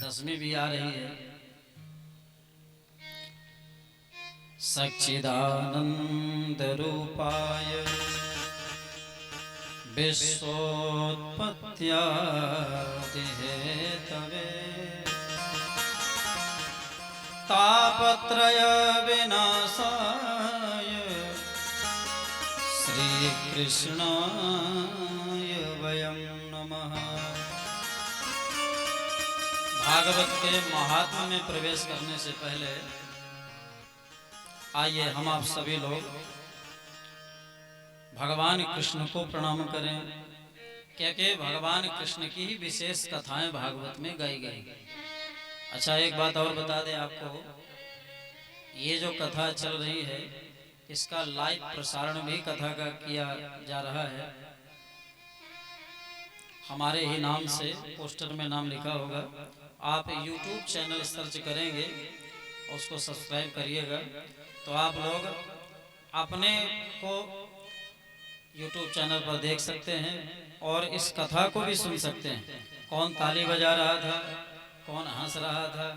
दसवीं भी आ रही है। सच्चिदानंद रूपाय विश्वोत्पत्त्यादि हेतवे तापत्रय विनाशाय श्री कृष्णाय वयं नमः। भागवत के महात्म्य में प्रवेश करने से पहले आइए हम आप सभी लोग भगवान कृष्ण को प्रणाम करें, क्योंकि भगवान कृष्ण की ही विशेष कथाएं भागवत में गाई गई। अच्छा, एक बात और बता दें आपको, ये जो कथा चल रही है इसका लाइव प्रसारण भी कथा का किया जा रहा है। हमारे ही नाम से पोस्टर में नाम लिखा होगा। आप YouTube चैनल सर्च करेंगे और उसको सब्सक्राइब करिएगा तो आप लोग अपने को YouTube चैनल पर देख सकते हैं और इस कथा को भी सुन सकते हैं। कौन ताली बजा रहा था, कौन हंस रहा था,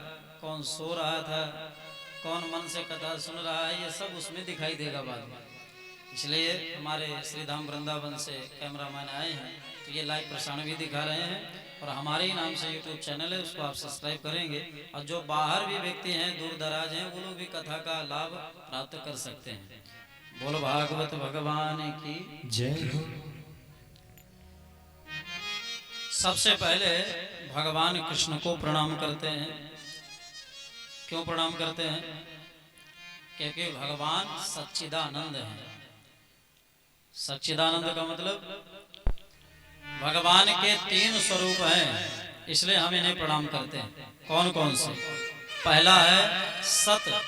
कौन सो रहा था, कौन मन से कथा सुन रहा है, ये सब उसमें दिखाई देगा बाद में। इसलिए हमारे श्री धाम वृंदावन से कैमरामैन आए हैं तो ये लाइव प्रसारण भी दिखा रहे हैं और हमारे ही नाम से YouTube चैनल है, उसको आप सब्सक्राइब करेंगे और जो बाहर भी व्यक्ति हैं, दूर दराज हैं, वो लोग भी कथा का लाभ प्राप्त कर सकते हैं। बोलो भागवत भगवान की जय हो। सबसे पहले भगवान कृष्ण को प्रणाम करते हैं। क्यों प्रणाम करते हैं? क्योंकि भगवान सच्चिदानंद है। सच्चिदानंद का मतलब भगवान के 3 स्वरूप हैं, इसलिए हम इन्हें प्रणाम करते हैं। कौन कौन से? पहला है सत्य।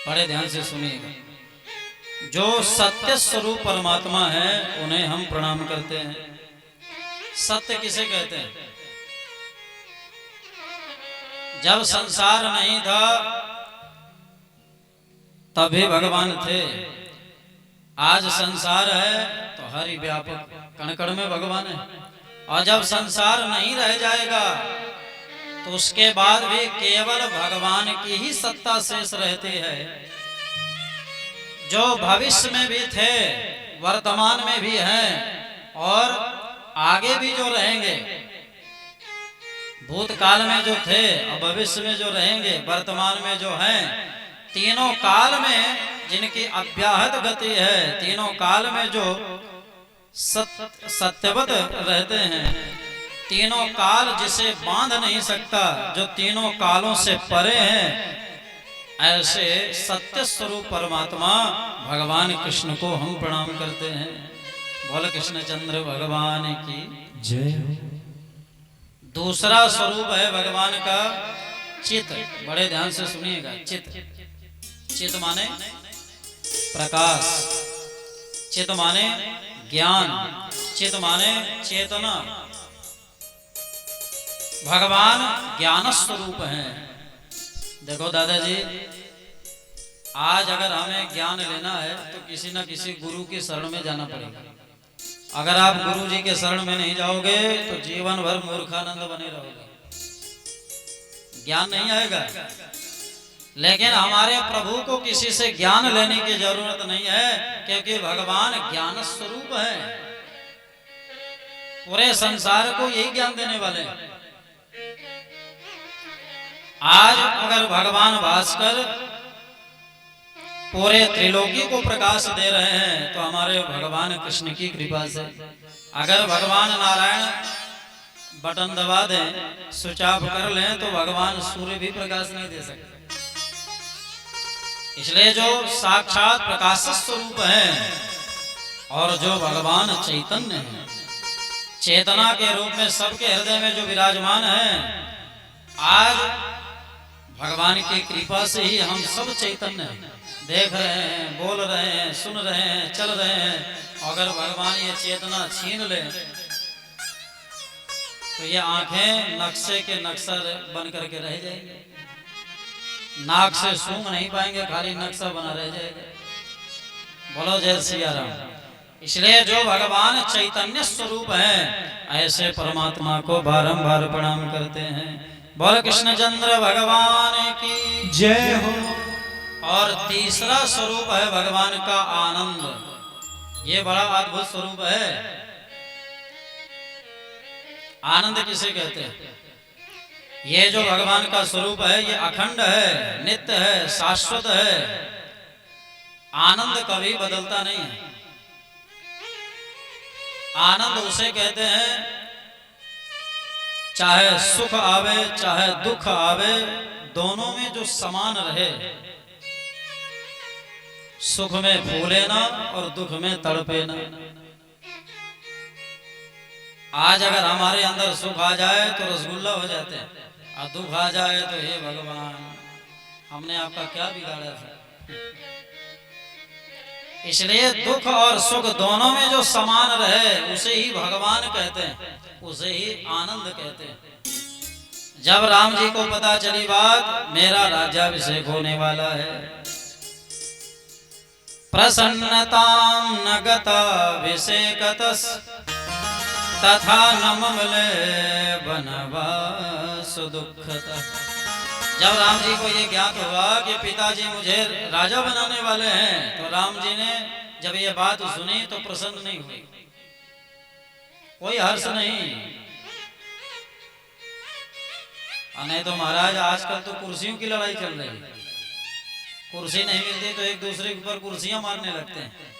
बड़े ध्यान से सुनिएगा। जो सत्य स्वरूप परमात्मा है उन्हें हम प्रणाम करते हैं। सत्य किसे कहते हैं? जब संसार नहीं था तभी भगवान थे। आज संसार है तो हरि व्यापक कण कण में भगवान है। और जब संसार नहीं रह जाएगा तो उसके बाद भी केवल भगवान की ही सत्ता शेष रहती है। जो भविष्य में भी थे, वर्तमान में भी हैं और आगे भी जो रहेंगे, भूतकाल में जो थे और भविष्य में जो रहेंगे, वर्तमान में जो हैं, तीनों काल में जिनकी अव्याहत गति है, तीनों काल में जो सत्यवत रहते हैं, तीनों काल जिसे बांध नहीं सकता, जो तीनों कालों से परे हैं, ऐसे सत्य स्वरूप परमात्मा भगवान कृष्ण को हम प्रणाम करते हैं। बोल कृष्णचंद्र भगवान की जय हो। दूसरा स्वरूप है भगवान का चित। बड़े ध्यान से सुनिएगा। चित, चित माने प्रकाश, चित माने ज्ञान, चित माने चेतना। भगवान ज्ञान स्वरूप हैं। देखो दादाजी, आज अगर हमें ज्ञान लेना है तो किसी न किसी गुरु की शरण में जाना पड़ेगा। अगर आप गुरु जी के शरण में नहीं जाओगे तो जीवन भर मूर्खानंद बने रहोगे, ज्ञान नहीं आएगा। लेकिन हमारे प्रभु को किसी से ज्ञान लेने की जरूरत नहीं है, क्योंकि भगवान ज्ञान स्वरूप है। पूरे संसार को यही ज्ञान देने वाले हैं। आज अगर भगवान भास्कर पूरे त्रिलोकी को प्रकाश दे रहे हैं तो हमारे भगवान कृष्ण की कृपा से। अगर भगवान नारायण बटन दबा दें, स्विच ऑफ कर लें, तो भगवान सूर्य भी प्रकाश नहीं दे सकते। इसलिए जो साक्षात प्रकाश स्वरूप है और जो भगवान चैतन्य है, चेतना के रूप में सबके हृदय में जो विराजमान है, आज भगवान की कृपा से ही हम सब चैतन्य हैं, देख रहे हैं, बोल रहे हैं, सुन रहे हैं, चल रहे हैं। अगर भगवान ये चेतना छीन ले तो ये आंखें नक्शे के नक्शा बन करके रह जाएंगे, नाक से सूंघ नहीं पाएंगे, खाली नक्शा बना रह जाएगा। बोलो जय सिया राम। इसलिए जो भगवान चैतन्य स्वरूप है, ऐसे परमात्मा को बारंबार प्रणाम करते हैं। बोल कृष्णचंद्र भगवान की जय हो। और तीसरा स्वरूप है भगवान का आनंद। ये बड़ा अद्भुत स्वरूप है। आनंद किसे कहते हैं? ये जो भगवान का स्वरूप है, ये अखंड है, नित्य है, शाश्वत है। आनंद कभी बदलता नहीं है। आनंद उसे कहते हैं चाहे सुख आवे चाहे दुख आवे, दोनों में जो समान रहे, सुख में फूले ना और दुख में तड़पे ना। आज अगर हमारे अंदर सुख आ जाए तो रसगुल्ला हो जाते हैं, और दुख आ जाए तो हे भगवान हमने आपका क्या बिगाड़ा था। इसलिए दुख और सुख दोनों में जो समान रहे, उसे ही भगवान कहते हैं, उसे ही आनंद कहते हैं। जब राम जी को पता चली बात, मेरा राज्याभिषेक होने वाला है, प्रसन्नतां न गताभिषेकतस् तथा न ममले बनवास दुःखतः। जब राम जी को ये ज्ञात हुआ कि पिताजी मुझे राजा बनाने वाले हैं, तो राम जी ने जब ये बात सुनी तो प्रसन्न नहीं हुई, कोई हर्ष नहीं। नहीं तो महाराज आजकल तो कुर्सियों की लड़ाई चल रही है, कुर्सी नहीं मिलती तो एक दूसरे के ऊपर कुर्सियां मारने लगते हैं।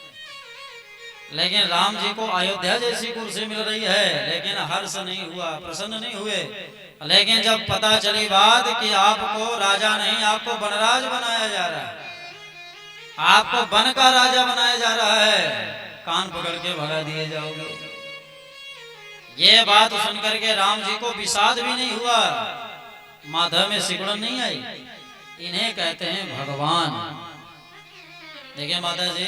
लेकिन राम जी को अयोध्या जैसी कुर्सी मिल रही है, लेकिन हर्ष नहीं हुआ, प्रसन्न नहीं हुए। लेकिन जब पता चली बात कि आपको राजा नहीं, आपको बनराज बनाया जा रहा है, आपको बन का राजा बनाया जा रहा है, कान पकड़ के भगा दिए जाओगे। ये बात सुनकर के राम जी को विषाद भी नहीं हुआ, माथा में सिकुड़न नहीं आई। इन्हें कहते हैं भगवान। देखिए माता जी,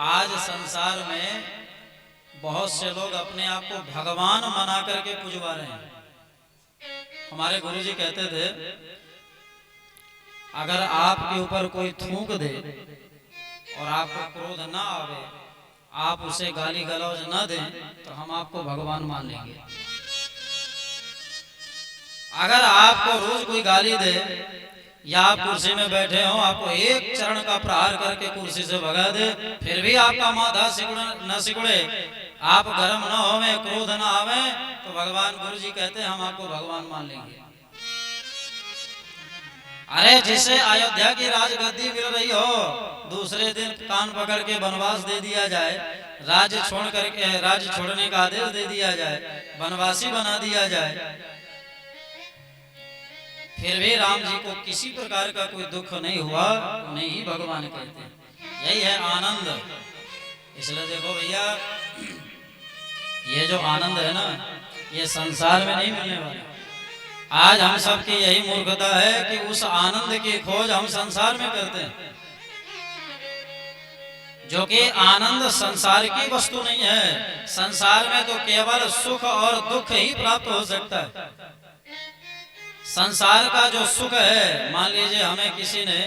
आज संसार में बहुत से लोग अपने आप को भगवान मना करके पुजवा रहे हैं। हमारे गुरुजी कहते थे, अगर आपके ऊपर कोई थूक दे और आपको क्रोध ना आवे, आप उसे गाली गलौज न दें, तो हम आपको भगवान मान लेंगे। अगर आपको रोज कोई गाली दे, या आप कुर्सी में बैठे हो, आपको एक चरण का प्रहार करके कुर्सी से भगा दे, फिर भी आपका माथा न सिकुड़े, आप गर्म न होवे, क्रोध न आवे, तो भगवान गुरु जी कहते हैं हम आपको भगवान मान लेंगे। अरे जिसे अयोध्या की राजगद्दी मिल रही हो, दूसरे दिन कान पकड़ के वनवास दे दिया जाए, राज्य छोड़ने का आदेश दे दिया जाए, वनवासी बना दिया जाए, फिर भी राम जी को किसी प्रकार का कोई दुख नहीं हुआ, उन्हें ही भगवान कहते हैं। यही है आनंद। इसलिए देखो भैया, ये जो आनंद है ना, ये संसार में नहीं मिलने वाला। आज हम सबकी यही मूर्खता है कि उस आनंद की खोज हम संसार में करते हैं, जो कि आनंद संसार की वस्तु नहीं है। संसार में तो केवल सुख और दुख ही प्राप्त हो सकता है। संसार का जो सुख है, मान लीजिए हमें किसी ने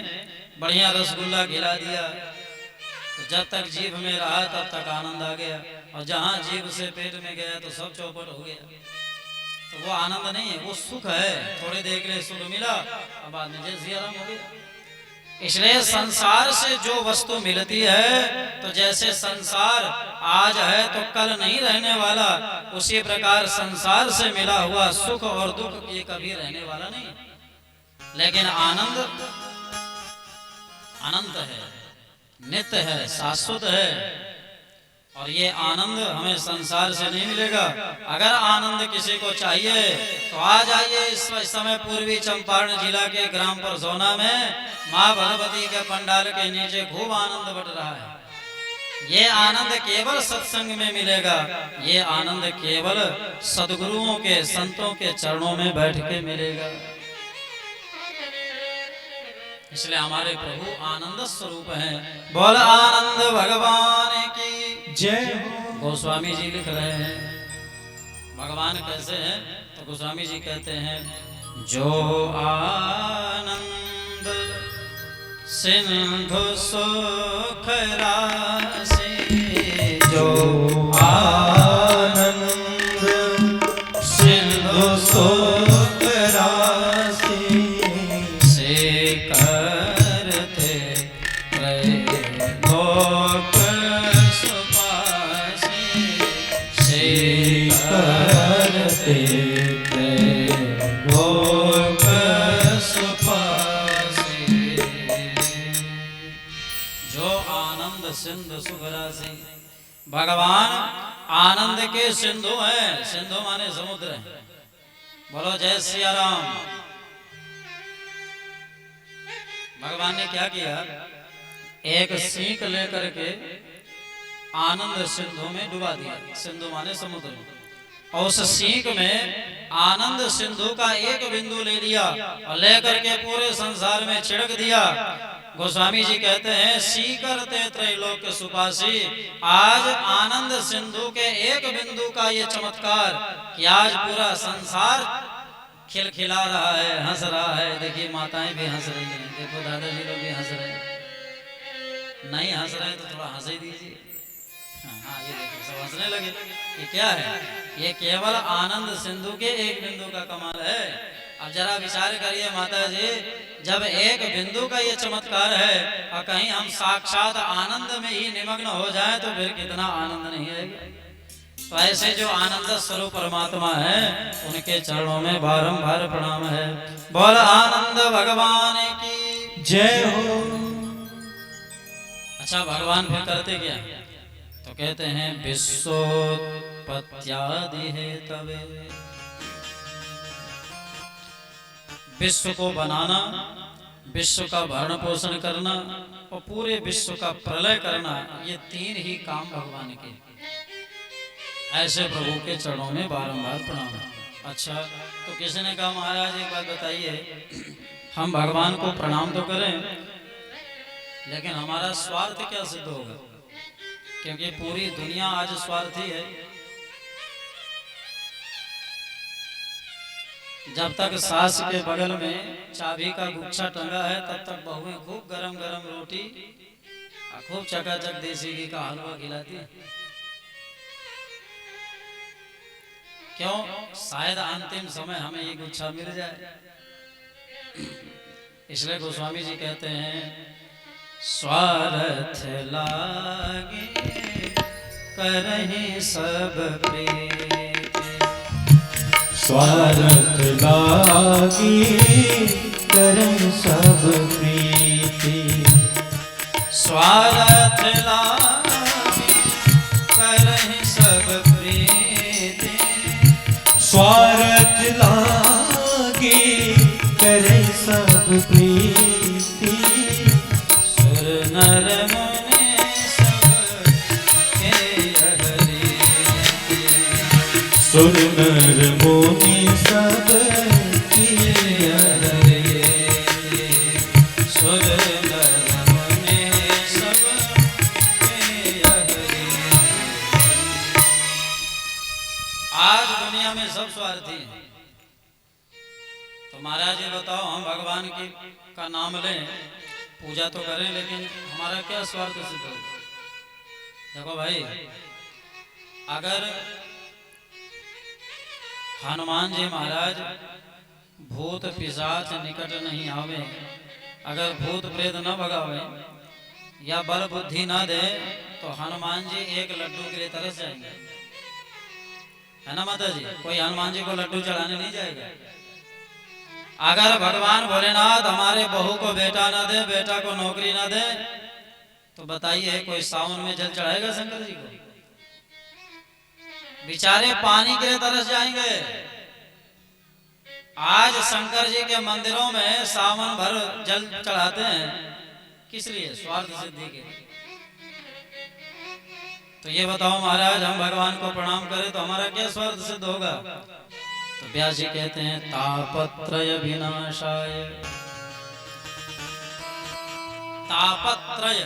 बढ़िया रसगुल्ला खिला दिया, तो जब तक जीभ में रहा तब तक आनंद आ गया, और जहां जीभ से पेट में गया तो सब चौपट हो गया। तो वो आनंद नहीं है, वो सुख है। थोड़ी देर के लिए सुख मिला और बाद में जैसे आराम हो गया। इसलिए संसार से जो वस्तु मिलती है, तो जैसे संसार आज है तो कल नहीं रहने वाला, उसी प्रकार संसार से मिला हुआ सुख और दुख ये कभी रहने वाला नहीं। लेकिन आनंद अनंत है। नित्य है, शाश्वत है। और ये आनंद हमें संसार से नहीं मिलेगा। अगर आनंद किसी को चाहिए तो आ जाइए इस समय पूर्वी चंपारण जिला के ग्राम परसौना में माँ भगवती के पंडाल के नीचे खूब आनंद बढ़ रहा है। ये आनंद केवल सत्संग में मिलेगा। ये आनंद केवल सद्गुरुओं के, संतों के चरणों में बैठ के मिलेगा। इसलिए हमारे प्रभु आनंद स्वरूप हैं। बोल आनंद भगवान की जय। गोस्वामी जी लिख रहे हैं भगवान कैसे हैं, तो गोस्वामी जी कहते हैं जो आनंद सिंधु सुख राशि, जो आनंद सिंधु सुख राशि, से करते लोक सुपासी, से करते लोक सुपासी। जो आनंद सिंधु सुख राशि, भगवान आनंद के सिंधु हैं। सिंधु माने समुद्र है। बोलो जय सिया राम। भगवान ने क्या किया, एक सीख लेकर के आनंद सिंधु में डुबा दिया। सिंधु माने समुद्र। और उस सीख में आनंद सिंधु का एक बिंदु ले लिया और लेकर के पूरे संसार में छिड़क दिया। गोस्वामी जी कहते हैं सीकरते त्रैलोक सुपासी। आज आनंद सिंधु के एक बिंदु का ये चमत्कार कि आज पूरा संसार खिलखिला रहा है, हंस रहा है। देखिए माताएं भी हंस रही हैं, देखो दादाजी लोग भी हंस रहे हैं। नहीं हंस रहे तो थोड़ा हंस ही दीजिए। हाँ ये देखो सब हंसने लगे। ये क्या है, ये केवल आनंद सिंधु के एक बिंदु का कमाल है। अब जरा विचार करिए माता जी, जब एक बिंदु का ये चमत्कार है और कहीं हम साक्षात आनंद में ही निमग्न हो जाए तो फिर कितना आनंद नहीं आएगा। तो ऐसे जो आनंद स्वरूप परमात्मा है उनके चरणों में बारंबार प्रणाम है। बोल आनंद भगवान की जय हो। अच्छा भगवान फिर करते क्या, तो कहते हैं विश्वोत्पत्त्यादि है तवे। विश्व को बनाना, विश्व का भरण पोषण करना और पूरे विश्व का प्रलय करना, ये तीन ही काम भगवान के। ऐसे प्रभु के चरणों में बारंबार प्रणाम है। अच्छा तो किसी ने कहा महाराज एक बात बताइए, हम भगवान को प्रणाम तो करें लेकिन हमारा स्वार्थ क्या सिद्ध होगा, क्योंकि पूरी दुनिया आज स्वार्थी है। जब तक सास के बगल में चाबी का गुच्छा टंगा है तब तक बहुएं खूब गरम गरम रोटी और खूब चकाचक देसी घी का हलवा खिलाती है। क्यों, शायद अंतिम समय हमें ये गुच्छा मिल जाए। इसलिए गोस्वामी जी कहते हैं स्वार्थ लागे करहि सब प्रीति, स्वार्थ लागी करहि सब प्रीति, स्वार्थ लागे करहि सब प्रीति, स्वार्थ लागी करहि सब प्रीति, सुर नर मुनि सब के हरि, सुर नर मुनि सब की हरि, सुर नर मुनि सब के हरि। आज दुनिया में सब स्वार्थी हैं। तो महाराज ये बताओ, हम भगवान की का नाम लें, पूजा तो करें, लेकिन हमारा क्या स्वार्थ सिद्ध हो? देखो भाई, अगर हनुमान जी महाराज भूत पिशाच निकट नहीं आवे, अगर भूत प्रेत न भगावे या बल बुद्धि न दे, तो हनुमान जी एक लड्डू के लिए तरस जाएंगे, है ना माता जी? कोई हनुमान जी को लड्डू चढ़ाने नहीं जाएगा। अगर भगवान भोलेनाथ हमारे बहू को बेटा ना दे, बेटा को नौकरी ना दे, तो बताइए कोई सावन में जल चढ़ाएगा शंकर जी को? बेचारे पानी के लिए तरस जाएंगे। आज शंकर जी के मंदिरों में सावन भर जल चढ़ाते हैं, किस लिए? स्वार्थ सिद्धि के लिए। तो ये बताओ महाराज, हम भगवान को प्रणाम करें तो हमारा क्या स्वार्थ सिद्ध होगा? तो व्यास जी कहते हैं तापत्रय विनाशाय। तापत्रय,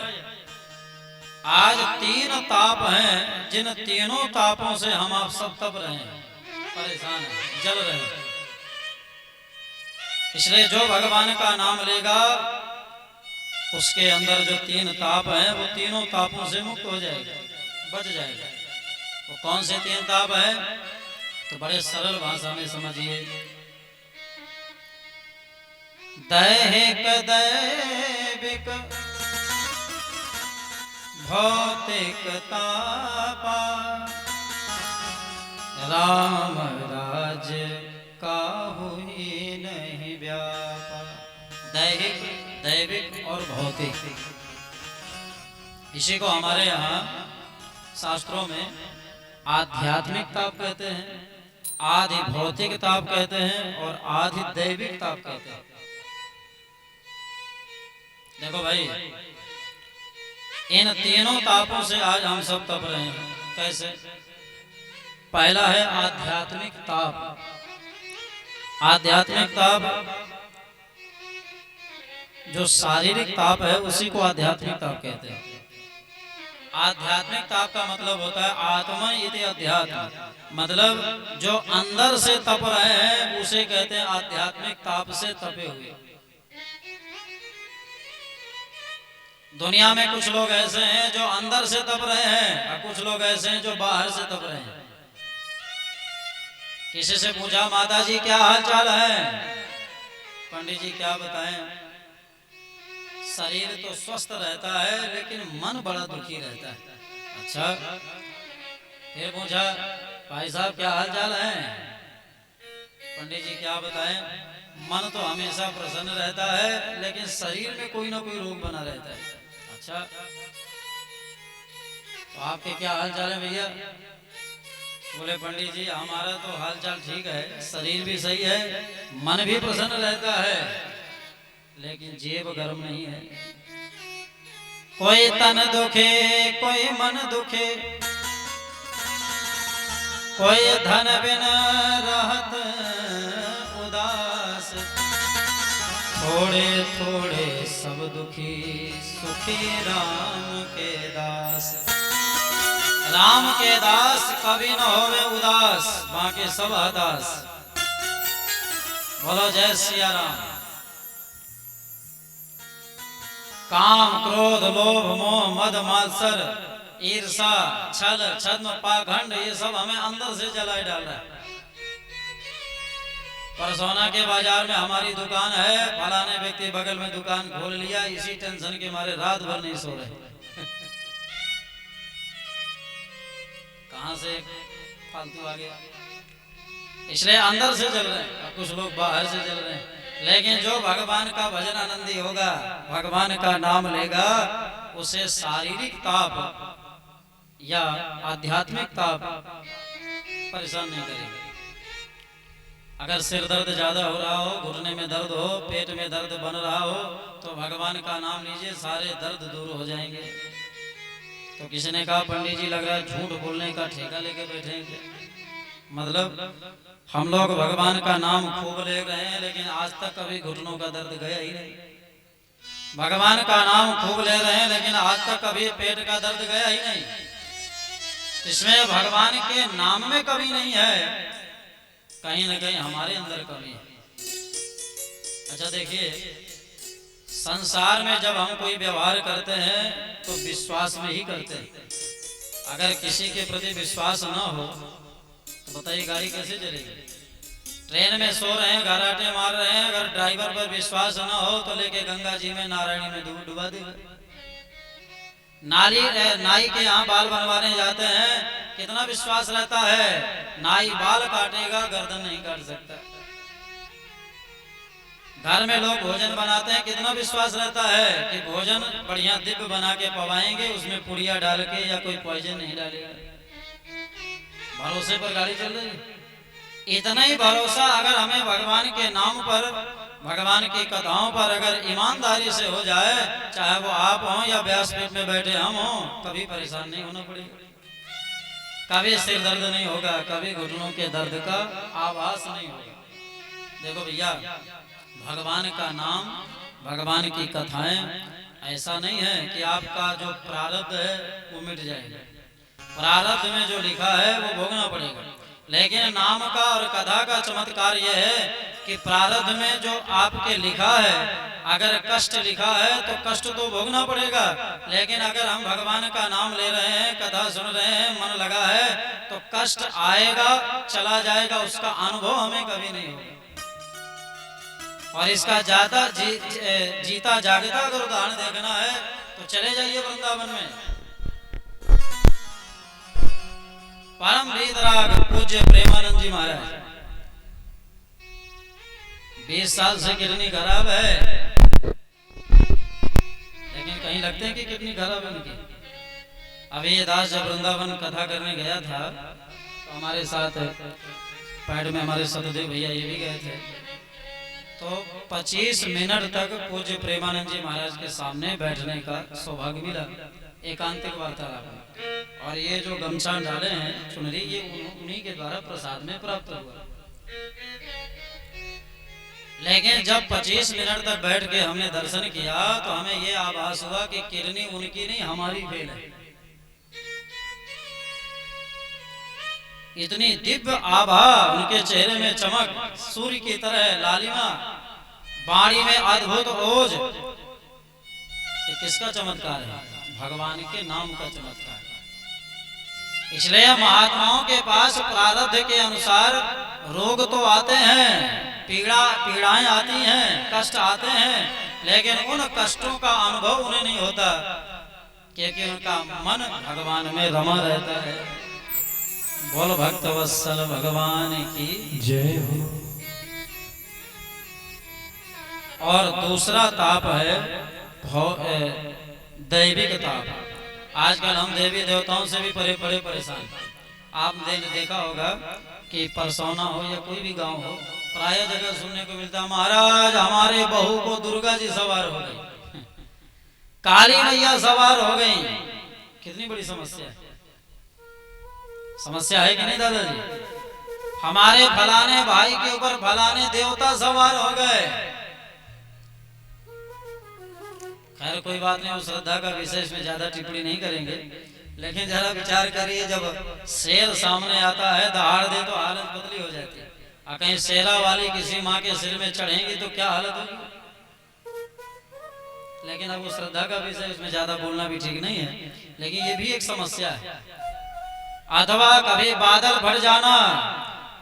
आज 3 ताप हैं, जिन तीनों तापों से हम आप सब तप रहे हैं, परेशान हैं, जल रहे हैं। इसलिए जो भगवान का नाम लेगा उसके अंदर जो 3 ताप हैं वो तीनों तापों से मुक्त हो जाएगा, बच जाएगा। वो कौन से 3 ताप हैं? तो बड़े सरल भाषा में समझिए। दैहिक दैविक भौतिक तापा, राम राज्य काहू ही नहीं व्यापा। दैहिक, दैविक और भौतिक, इसी को हमारे यहाँ शास्त्रों में आध्यात्मिक ताप कहते हैं, आधि भौतिक ताप कहते हैं और आधि दैविक ताप कहते हैं। देखो भाई, इन तीनों तापों से आज हम सब तप रहे हैं। कैसे? पहला है आध्यात्मिक ताप। आध्यात्मिक ताप, जो शारीरिक ताप है उसी को आध्यात्मिक ताप कहते हैं। आध्यात्मिक ताप का मतलब होता है आत्मा इति अध्यात्म, मतलब जो अंदर से तप रहे हैं उसे कहते हैं आध्यात्मिक ताप से तपे हुए। दुनिया में कुछ लोग ऐसे हैं जो अंदर से तप रहे हैं और कुछ लोग ऐसे हैं जो बाहर से तप रहे हैं। किसी से पूछा, माता जी क्या हाल चाल है? पंडित जी क्या बताएं, शरीर तो स्वस्थ रहता है लेकिन मन बड़ा दुखी रहता है। अच्छा, फिर पूछा, भाई साहब क्या हाल चाल है? पंडित जी क्या बताएं, मन तो हमेशा प्रसन्न रहता है लेकिन शरीर में कोई ना कोई रोग बना रहता है। अच्छा, तो आपके क्या हाल चाल है भैया? बोले पंडित जी हमारा तो हाल चाल ठीक है, शरीर भी सही है, मन भी प्रसन्न रहता है, लेकिन जेब गर्म नहीं है। कोई तन दुखे कोई मन दुखे, कोई धन बिन रहत उदास, थोड़े थोड़े सब दुखी सुखी राम के दास। राम के दास कभी न होवे उदास, बाकी सब हदास। बोलो जय सिया राम। काम क्रोध लोभ मोह मद मात्सर ईर्षा छल छद्म पाखंड, ये सब हमें अंदर से जलाए डाल रहा है। परसोना के बाजार में हमारी दुकान है, फलाने व्यक्ति बगल में दुकान खोल लिया, इसी टेंशन के मारे रात भर नहीं सो रहे। कहां से फालतू आ गया? इसलिए अंदर से जल रहे हैं, कुछ लोग बाहर से जल रहे हैं। लेकिन जो भगवान का भजन आनंदी होगा, भगवान का नाम लेगा, उसे शारीरिक ताप या आध्यात्मिक ताप परेशान नहीं करेगा। अगर सिर दर्द ज्यादा हो रहा हो, घुटने में दर्द हो, पेट में दर्द बन रहा हो, तो भगवान का नाम लीजिए, सारे दर्द दूर हो जाएंगे। तो किसी ने कहा पंडित जी लग रहा है झूठ बोलने का ठेका लेके बैठे हैं। मतलब हम लोग भगवान का नाम खूब ले रहे हैं लेकिन आज तक कभी घुटनों का दर्द गया ही नहीं। भगवान का नाम खूब ले रहे हैं लेकिन आज तक कभी पेट का दर्द गया ही नहीं। इसमें भगवान के नाम में कमी नहीं है, कहीं ना कहीं हमारे अंदर कमी है। अच्छा देखिए, संसार में जब हम कोई व्यवहार करते हैं तो विश्वास में ही करते हैं। अगर किसी के प्रति विश्वास न हो तो बताइए गाड़ी कैसे चलेगी? ट्रेन में सो रहे हैं, घराटे मार रहे हैं, अगर ड्राइवर पर विश्वास न हो तो लेके गंगा जी में नारायणी में डुबा देगा। नाई के यहाँ बाल बनवाने जाते हैं, कितना विश्वास रहता है, नाई बाल काटेगा गर्दन नहीं काट सकता। घर में लोग भोजन बनाते हैं, कितना विश्वास रहता है कि भोजन बढ़िया दिव्य बना के पवाएंगे, उसमें पुड़िया डाल के या कोई पॉइजन नहीं डालेगा। भरोसे पर गाड़ी चल रही है। इतना ही भरोसा अगर हमें भगवान के नाम पर, भगवान की कथाओं पर अगर ईमानदारी से हो जाए, चाहे वो आप हों या व्यासपीठ में बैठे हम हों, कभी परेशान नहीं होना पड़ेगा, कभी सिर दर्द नहीं होगा, कभी घुटनों के दर्द का आभास नहीं होगा। देखो भैया, भगवान का नाम, भगवान की कथाएं ऐसा नहीं है कि आपका जो प्रारब्ध है वो मिट जाएगा। प्रारब्ध में जो लिखा है वो भोगना पड़ेगा। लेकिन नाम का और कथा का चमत्कार यह है कि प्रारब्ध में जो आपके लिखा है, अगर कष्ट लिखा है तो कष्ट तो भोगना पड़ेगा। लेकिन अगर हम भगवान का नाम ले रहे हैं, कथा सुन रहे हैं, मन लगा है, तो कष्ट आएगा चला जाएगा, उसका अनुभव हमें कभी नहीं होगा। और इसका जीता जागता अगर उदाहरण देखना है तो चले जाइए वृंदावन में। परम वीतराग पूज्य प्रेमानंद जी महाराज, 20 साल से किडनी खराब है, लेकिन कहीं लगते हैं कि किडनी खराब है उनकी। अभी ये दास जब वृंदावन कथा करने गया था तो हमारे साथ पैड में हमारे सतदेव भैया ये भी गए थे। तो 25 मिनट तक पूज्य प्रेमानंद जी महाराज के सामने बैठने का सौभाग्य मिला, एकांतिक वार्तालाप में। और ये जो गमछा डाले हैं, चुनरी, ये उन्हीं के द्वारा प्रसाद में प्राप्त हुआ। लेकिन जब 25 मिनट तक बैठ के हमने दर्शन किया तो हमें ये आभास हुआ कि किडनी उनकी नहीं, हमारी फेल है। इतनी दिव्य आभा, उनके चेहरे में चमक, सूर्य की तरह लालिमा, वाणी में अद्भुत ओज। ये किसका चमत्कार है? भगवान के नाम का चमत्कार। इसलिए महात्माओं के पास प्रारब्ध के अनुसार रोग तो आते हैं, पीड़ाएं आती हैं, कष्ट आते हैं, लेकिन उन कष्टों का अनुभव उन्हें नहीं होता, क्योंकि उनका मन भगवान में रमा रहता है। बोल भक्त वत्सल भगवान की जय हो। और दूसरा ताप है दैविक ताप। आजकल हम देवी देवताओं से भी परे परेशान। आपने देखा होगा कि परसौना हो या कोई भी गांव हो, प्राय जगह सुनने को मिलता, महाराज हमारे बहू को दुर्गा जी सवार हो गई, काली मैया सवार हो गई। कितनी बड़ी समस्या है, समस्या है कि नहीं दादाजी? हमारे फलाने भाई के ऊपर फलाने देवता सवार हो गए। खैर कोई बात नहीं, उस श्रद्धा का विषय इसमें ज्यादा टिप्पणी नहीं करेंगे, लेकिन जरा विचार करिए, जब शेर सामने आता है दहाड़ दे तो हालत बदली हो जाती है। और कहीं शेरा वाली किसी माँ के सिर में चढ़ेंगी तो क्या हालत होगी। लेकिन अब वो श्रद्धा का विषय, इसमें ज्यादा बोलना भी ठीक नहीं है, लेकिन ये भी एक समस्या है। अथवा कभी बादल भर जाना,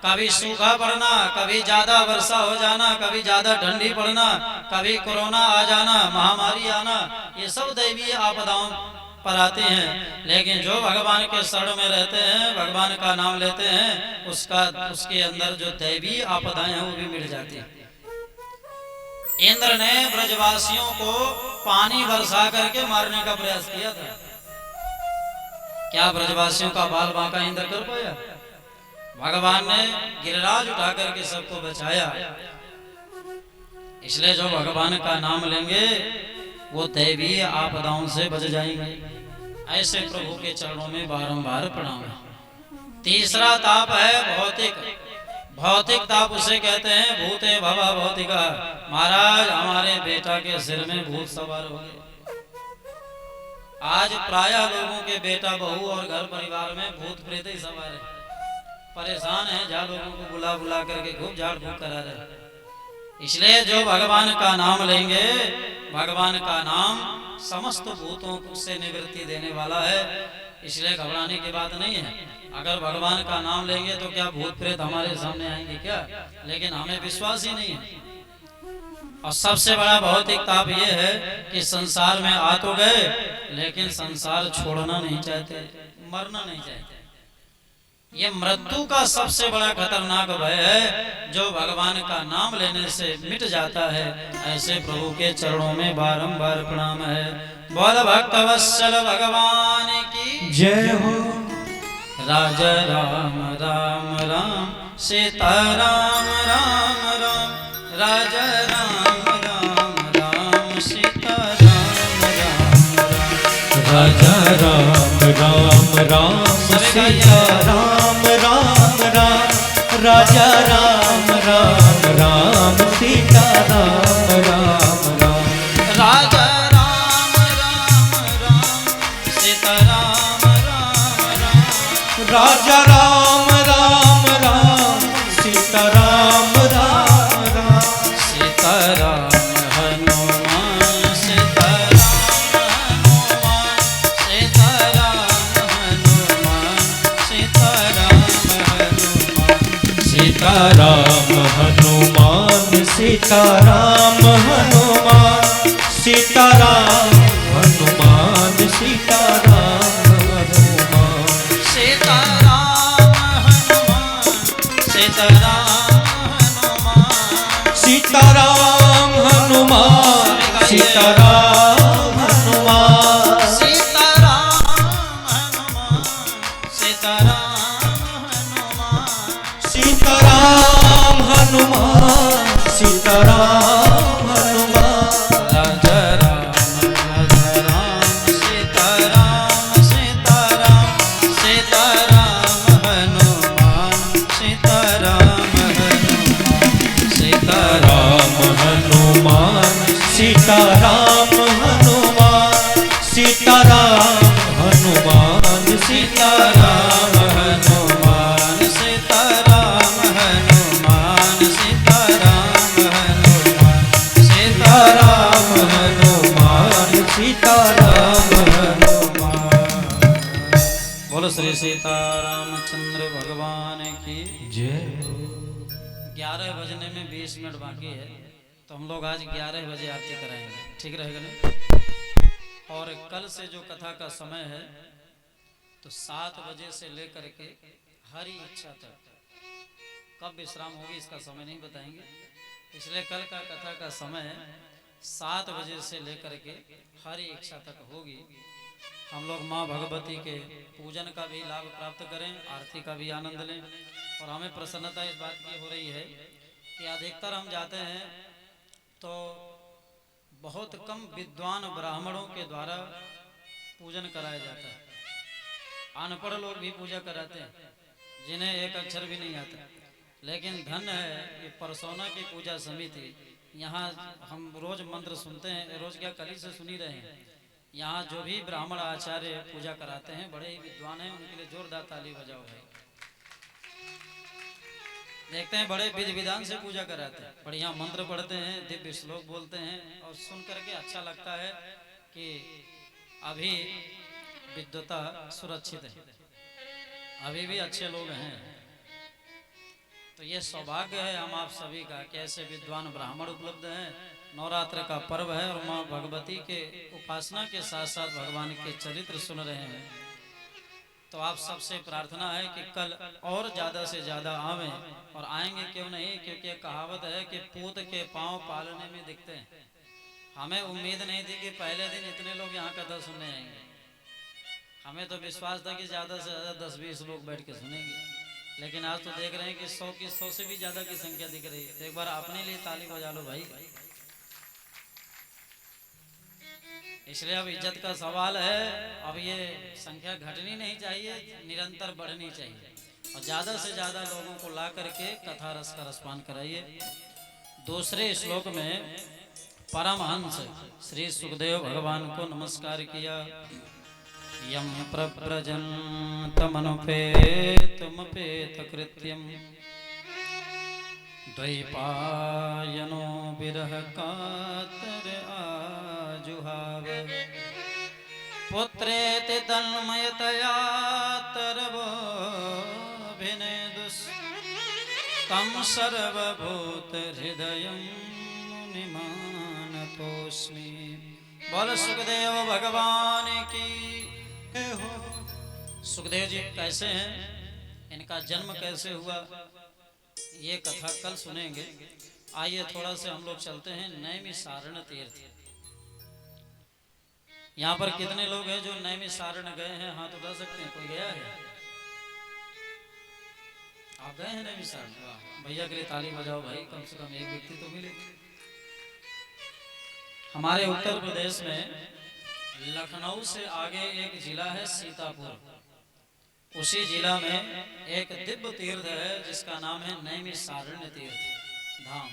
कभी सूखा पड़ना, कभी ज्यादा वर्षा हो जाना, कभी ज्यादा ठंडी पड़ना, कभी कोरोना आ जाना, महामारी आना, ये सब दैवीय आपदाओं पर आते हैं। लेकिन जो भगवान के शरण में रहते हैं, भगवान का नाम लेते हैं, उसके अंदर जो दैवीय आपदाएं हैं वो भी मिट जाती हैं। इंद्र ने ब्रजवासियों को पानी बरसा करके मारने का प्रयास किया था, क्या ब्रजवासियों का बाल बांका इंद्र कर पाया? भगवान ने गिरिराज उठा करके सबको बचाया। इसलिए जो भगवान का नाम लेंगे वो दैवीय आपदाओं से बच जाएंगे। ऐसे प्रभु के चरणों में बारंबार प्रणाम। तीसरा ताप है भौतिक। भौतिक ताप उसे कहते हैं भूते भवा भौतिका। महाराज हमारे बेटा के सिर में भूत सवार हो गए। आज प्रायः लोगों के बेटा बहू और घर परिवार में भूत प्रेत ही सवार है। परेशान है, जहाँ लोगों को बुला बुला करके खूब झाड़ फूक करा रहे। इसलिए जो भगवान का नाम लेंगे, भगवान का नाम समस्त भूतों से निवृत्ति देने वाला है। इसलिए घबराने की बात नहीं है। अगर भगवान का नाम लेंगे तो क्या भूत प्रेत हमारे सामने आएंगे क्या? लेकिन हमें विश्वास ही नहीं है। और सबसे बड़ा भौतिक ताप ये है कि संसार में आ तो गए, लेकिन संसार छोड़ना नहीं चाहते, मरना नहीं चाहते। ये मृत्यु का सबसे बड़ा खतरनाक भय है जो भगवान का नाम लेने से मिट जाता है। ऐसे प्रभु के चरणों में बारंबार प्रणाम है। बोल भक्त वत्सल भगवान की जय हो। राजा राम राम राम सीता राम राम राम राजा राम राम राम सीता राम राम राम राजा राम राम राम सीता राम राम राम राजा राम राम राम सीता राम राम राम राजा राम राम राम सीता राम राम राम राजा राम राम राम सीता राम राम राम सीता राम हनुमान सीता राम हनुमान सीता राम हनुमान सीता राम हनुमान सीता राम हनुमान सीता राम हनुमान सीता राम हनुमान सीता राम हनुमान सीता राम हनुमान सीता राम हनुमान सीता राम हनुमान सीता राम हनुमान सीता राम हनुमान सीता राम हनुमान सीता राम हनुमान राजा राम सीता राम सीता राम सीता राम हनुमान सीता राम हनुमान सीता राम हनुमान सीता राम हनुमान सीता राम हनुमान सीता राम हनुमान सीता राम हनुमान सीता राम हनुमान सीता राम हनुमान सीता राम हनुमान। बोलो श्री सीता रामचंद्र भगवान की। जय हो। 11 बजने में 20 मिनट बाकी है तो हम लोग आज 11 बजे आरती कराएंगे, ठीक रहेगा ना? और कल से जो कथा का समय है तो 7 बजे से लेकर के हरी इच्छा तक, कब विश्राम होगी इसका समय नहीं बताएंगे, इसलिए कल का कथा का समय 7 बजे से लेकर के हरी इच्छा तक होगी। हम लोग माँ भगवती के पूजन का भी लाभ प्राप्त करें, आरती का भी आनंद लें। और हमें प्रसन्नता इस बात की हो रही है कि अधिकतर हम जाते हैं तो बहुत कम विद्वान ब्राह्मणों के द्वारा पूजन कराया जाता है। अनपढ़ लोग भी पूजा कराते हैं जिन्हें एक अक्षर भी नहीं आता। लेकिन धन है ये परसोना की पूजा समिति, यहाँ हम रोज मंत्र सुनते हैं, रोज क्या कल ही से सुनी रहे हैं। यहाँ जो भी ब्राह्मण आचार्य पूजा कराते हैं बड़े ही विद्वान हैं, उनके लिए जोरदार ताली बजाओ भाई। देखते हैं बड़े विधि विधान से पूजा कराते हैं, बढ़िया मंत्र पढ़ते हैं, दिव्य श्लोक बोलते हैं और सुन करके अच्छा लगता है कि अभी विद्वता सुरक्षित है, अभी भी अच्छे लोग हैं। तो ये सौभाग्य है हम आप सभी का कि ऐसे विद्वान ब्राह्मण उपलब्ध हैं। नवरात्र का पर्व है और माँ भगवती के उपासना के साथ साथ भगवान के चरित्र सुन रहे हैं। तो आप सबसे प्रार्थना है कि कल और ज़्यादा से ज़्यादा आवें, और आएंगे क्यों नहीं, क्योंकि कहावत है कि पूत के पांव पालने में दिखते हैं। हमें उम्मीद नहीं थी कि पहले दिन इतने लोग यहाँ कथा सुनने आएंगे। हमें तो विश्वास था कि ज़्यादा से ज़्यादा 10-20 लोग बैठ के सुनेंगे, लेकिन आज तो देख रहे हैं कि 100 से भी ज़्यादा की संख्या दिख रही है। तो एक बार अपने लिए ताली बजा लो भाई। इसलिए अब इज्जत का सवाल है, अब ये संख्या घटनी नहीं चाहिए, निरंतर बढ़नी चाहिए और ज़्यादा से ज़्यादा लोगों को ला करके कथा रस का रसपान कराइए। दूसरे श्लोक में परमहंस श्री सुखदेव भगवान को नमस्कार किया। यम प्रव्रजन तमनुपेतमपेत कृत्यम द्वैपायनो विरह कातर आजुहाव पुत्रेति तन्मयतया तरवोभिनेदुस् तं सर्वभूत हृदयं मुनिमानतोऽस्मि। बोल सुखदेव भगवान की। सुखदेव जी कैसे हैं? इनका जन्म कैसे हुआ ये कथा कल सुनेंगे। आइए थोड़ा से हम लोग चलते हैं नैमिषारण्य तीर्थ। यहाँ पर कितने लोग हैं जो नैमिषारण्य गए हैं? हाथ उठा सकते हैं। कोई गया है? आप गए हैं नैमिषारण्य? भैया के लिए ताली बजाओ भाई, कम से कम एक व्यक्ति तो मिले। हमारे उत्तर प्रदेश में लखनऊ से आगे एक जिला है सीतापुर। उसी जिला में एक दिव्य तीर्थ है जिसका नाम है नैमिषारण्य तीर्थ धाम।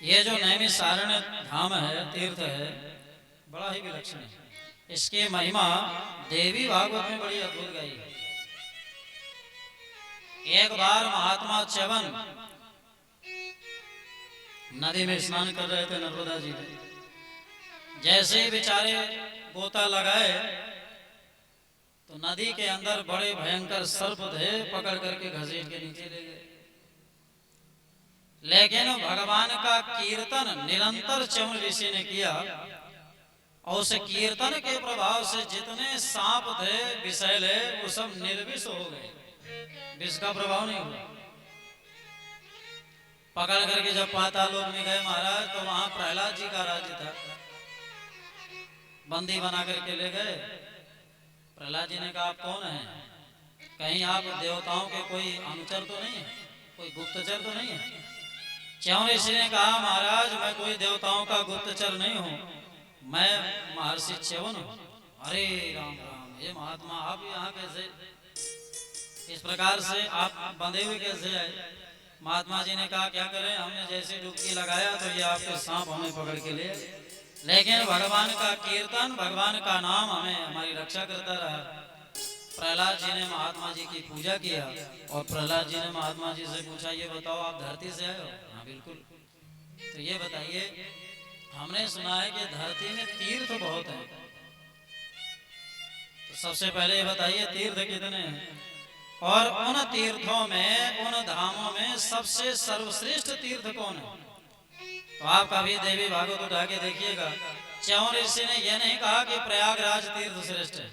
ये जो नैमिषारण्य धाम है, तीर्थ है, बड़ा ही विलक्षण है। इसकी महिमा देवी भागवत में बड़ी अद्भुत गई है। एक बार महात्मा च्यवन नदी में स्नान कर रहे थे नर्मदा जी में। जैसे ही बेचारे गोता लगाए तो नदी के अंदर बड़े भयंकर सर्प थे, पकड़ करके घसीट के नीचे ले गए। लेकिन भगवान का कीर्तन निरंतर च्यवन ऋषि ने किया और उस कीर्तन के प्रभाव से जितने सांप थे विषैले वो सब निर्विष हो गए, विष का प्रभाव नहीं हुआ। पकड़ करके जब पाताल लोक में गए महाराज तो वहां प्रहलाद जी का राज्य था। बंदी बना करके ले गए। प्रहलाद जी ने कहा आप कौन हैं? कहीं आप देवताओं के कोई अनुचर तो नहीं है, कोई गुप्तचर तो नहीं है? च्यवन ऋषि ने कहा महाराज मैं कोई देवताओं का गुप्तचर नहीं हूँ, मैं महर्षि च्यवन हूँ। अरे राम राम, ये महात्मा आप यहाँ कैसे, इस प्रकार से आप बंधे हुए कैसे आए? महात्मा जी ने कहा क्या करें, हमने जैसे डुबकी लगाया तो ये आपके सांप हमें पकड़ के ले, लेकिन भगवान का कीर्तन, भगवान का नाम हमें हमारी रक्षा करता रहा। प्रहलाद जी ने महात्मा जी की पूजा किया और प्रहलाद जी ने महात्मा जी से पूछा ये बताओ आप धरती से आए हो? हाँ बिल्कुल। तो ये बताइए, हमने सुना है कि धरती में तीर्थ बहुत हैं, तो सबसे पहले ये बताइए तीर्थ कितने हैं और उन तीर्थों में, उन धामों में सबसे सर्वश्रेष्ठ तीर्थ कौन है? तो आप कभी देवी भागवत उठा के देखिएगा, च्यवन ऋषि ने यह नहीं कहा कि प्रयागराज तीर्थ श्रेष्ठ है,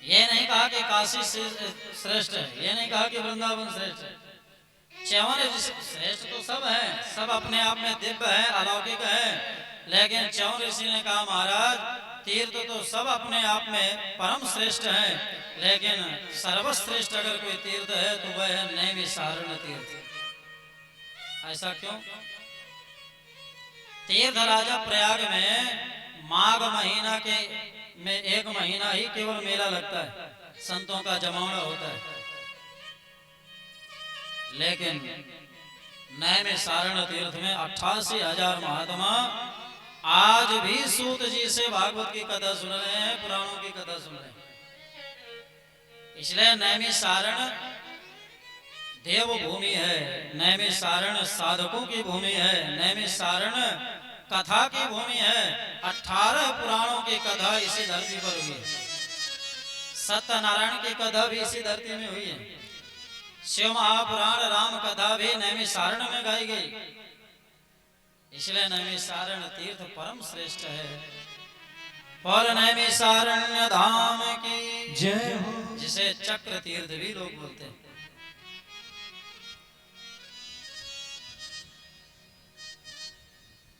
ये नहीं कहा कि काशी श्रेष्ठ है, ये नहीं कहा कि वृंदावन श्रेष्ठ है। च्यवन श्रेष्ठ तो सब है, सब अपने आप में दिव्य है, अलौकिक है, लेकिन च्यवन ऋषि ने कहा महाराज तीर्थ तो सब अपने आप में परम श्रेष्ठ है, लेकिन सर्वश्रेष्ठ अगर कोई तीर्थ है तो वह है नैमिषारण्य तीर्थ। ऐसा क्यों? तीर्थ राजा प्रयाग में माघ महीना के में एक महीना ही केवल मेला लगता है, संतों का जमावड़ा होता है, लेकिन नैमिषारण्य तीर्थ में 88,000 महात्मा आज भी सूत जी से भागवत की कथा सुन रहे हैं, पुराणों की कथा सुन रहे हैं। इसलिए नैमिषारण्य देव भूमि है, नैमिषारण्य साधकों की भूमि है, नैमिषारण्य कथा की भूमि है। 18 पुराणों की कथा इसी धरती पर हुई है। सत्यनारायण की कथा भी इसी धरती में हुई है। शिव महापुराण राम कथा भी नैमिषारण्य में गाई गई। इसलिए नैमिषारण्य तीर्थ परम श्रेष्ठ है। और नैमिषारण्य धाम की जय हो। जिसे चक्र तीर्थ भी लोग बोलते हैं।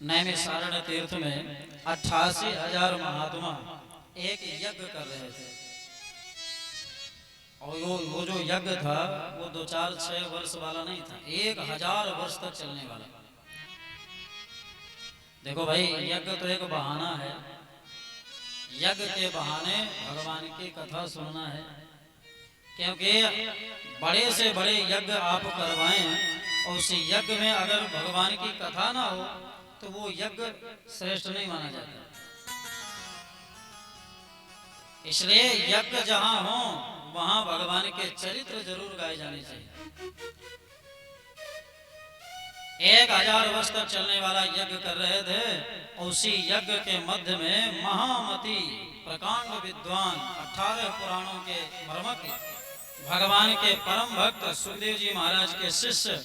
नैमिषारण्य तीर्थ में 88,000 महात्मा एक यज्ञ कर रहे थे और वो जो यज्ञ था वो 2, 4, 6 वर्ष वाला नहीं था, 1000 वर्ष तक चलने वाला। देखो भाई यज्ञ तो एक बहाना है, यज्ञ के बहाने भगवान की कथा सुनना है, क्योंकि बड़े से बड़े यज्ञ आप करवाएं और उस यज्ञ में अगर भगवान की कथा ना हो तो वो यज्ञ श्रेष्ठ नहीं माना जाता। इसलिए यज्ञ जहां हो वहां भगवान के चरित्र जरूर गाए जाने चाहिए। 1000 वर्ष तक चलने वाला यज्ञ कर रहे थे। उसी यज्ञ के मध्य में महामती प्रकांड विद्वान 18 पुराणों के मर्मज्ञ भगवान के परम भक्त सुखदेव जी महाराज के शिष्य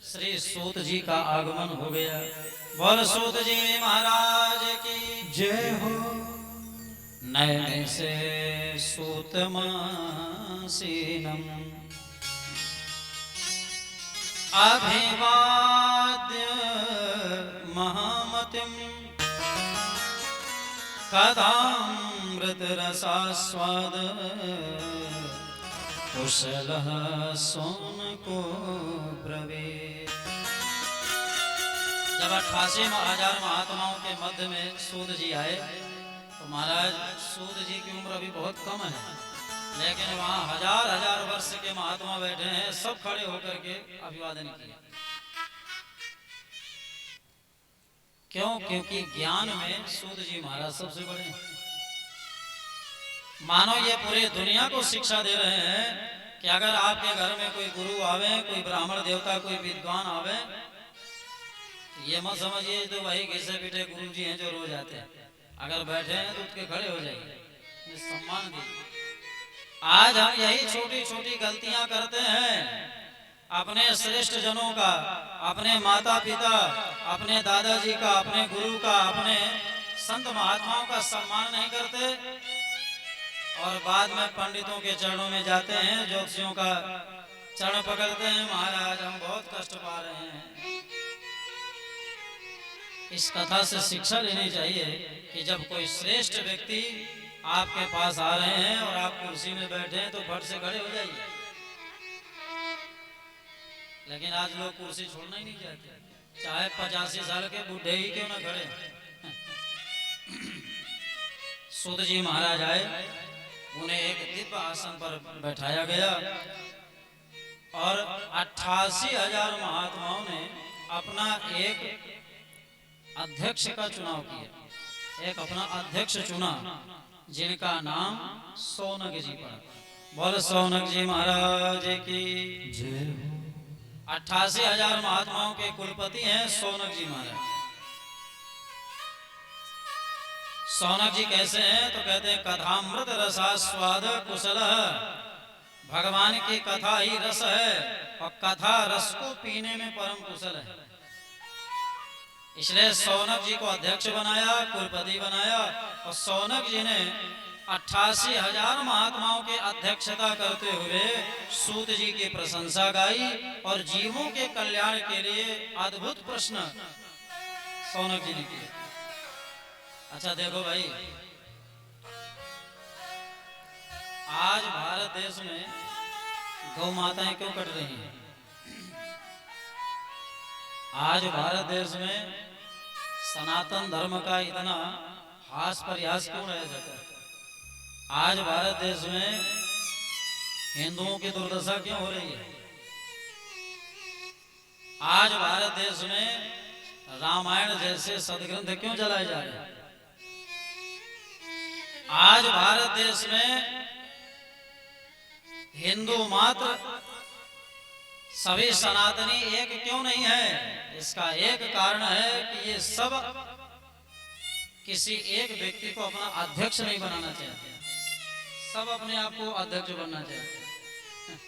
श्री सूत जी का आगमन हो गया। बोल सूत जी महाराज की जय हो। नयने से सूतमासीनम अभिवाद्य महामतिम कदामृत रसास्वाद कुशलः सोन को ब्रवीत। जब 88,000 महात्माओं के मध्य में सूत जी आए तो महाराज सूत जी की उम्र अभी बहुत कम है, लेकिन वहाँ हजार वर्ष के महात्मा बैठे हैं, सब खड़े होकर के अभिवादन किया। क्यों? क्योंकि ज्ञान में सूत जी महाराज सबसे बड़े हैं। मानो ये पूरे दुनिया को शिक्षा दे रहे हैं कि अगर आपके घर में कोई गुरु आवे, कोई ब्राह्मण देवता, कोई विद्वान आवे, ये मत समझिए तो वही घिसे पीटे गुरु जी हैं जो रोज आते हैं। अगर बैठे हैं तो उठ के खड़े हो जाइए, सम्मान दीजिए। आज हम यही छोटी छोटी गलतियां करते हैं, अपने श्रेष्ठ जनों का, अपने माता पिता, अपने दादाजी का, अपने गुरु का, अपने संत महात्माओं का सम्मान नहीं करते और बाद में पंडितों के चरणों में जाते हैं, ज्योतिषियों का चरण पकड़ते हैं, महाराज हम बहुत कष्ट पा रहे हैं। इस कथा से शिक्षा लेनी चाहिए कि जब कोई श्रेष्ठ व्यक्ति आपके पास आ रहे हैं और आप कुर्सी में बैठे हैं तो फट से खड़े हो जाइए। लेकिन आज लोग कुर्सी छोड़ना ही नहीं चाहते, चाहे 85 साल के बूढ़े ही क्यों ना खड़े। सूत जी महाराज आए, उन्हें एक दिव्य आसन पर बैठाया गया और 88,000 महात्माओं ने अपना एक अध्यक्ष का चुनाव किया, एक अपना अध्यक्ष चुना जिनका नाम सौनक जी पड़ा। बोल सौनक जी महाराज की जय। 88,000 महात्माओं के कुलपति हैं सौनक जी महाराज। सौनक जी कैसे हैं तो कहते हैं कथामृत रसास्वाद कुशल। भगवान की कथा ही रस है और कथा रस को पीने में परम कुशल है। इसलिए सौनक जी को अध्यक्ष बनाया, कुलपति बनाया और सौनक जी ने 88,000 महात्माओं के अध्यक्षता करते हुए सूत जी की प्रशंसा गाई और जीवों के कल्याण के लिए अद्भुत प्रश्न सौनक जी ने किए। अच्छा देखो भाई, आज भारत देश में गौ माताएं क्यों कट रही हैं? आज भारत देश में सनातन धर्म का इतना हास प्रयास क्यों रहा जाता है? आज भारत देश में हिंदुओं की दुर्दशा क्यों हो रही है? आज भारत देश में रामायण जैसे सदग्रंथ क्यों जलाए जा रहे हैं? आज भारत देश में हिंदू मात्र सभी सनातनी एक क्यों नहीं है? इसका एक कारण है कि ये सब किसी एक व्यक्ति को अपना अध्यक्ष नहीं बनाना चाहते, सब अपने आप को अध्यक्ष बनना चाहते हैं।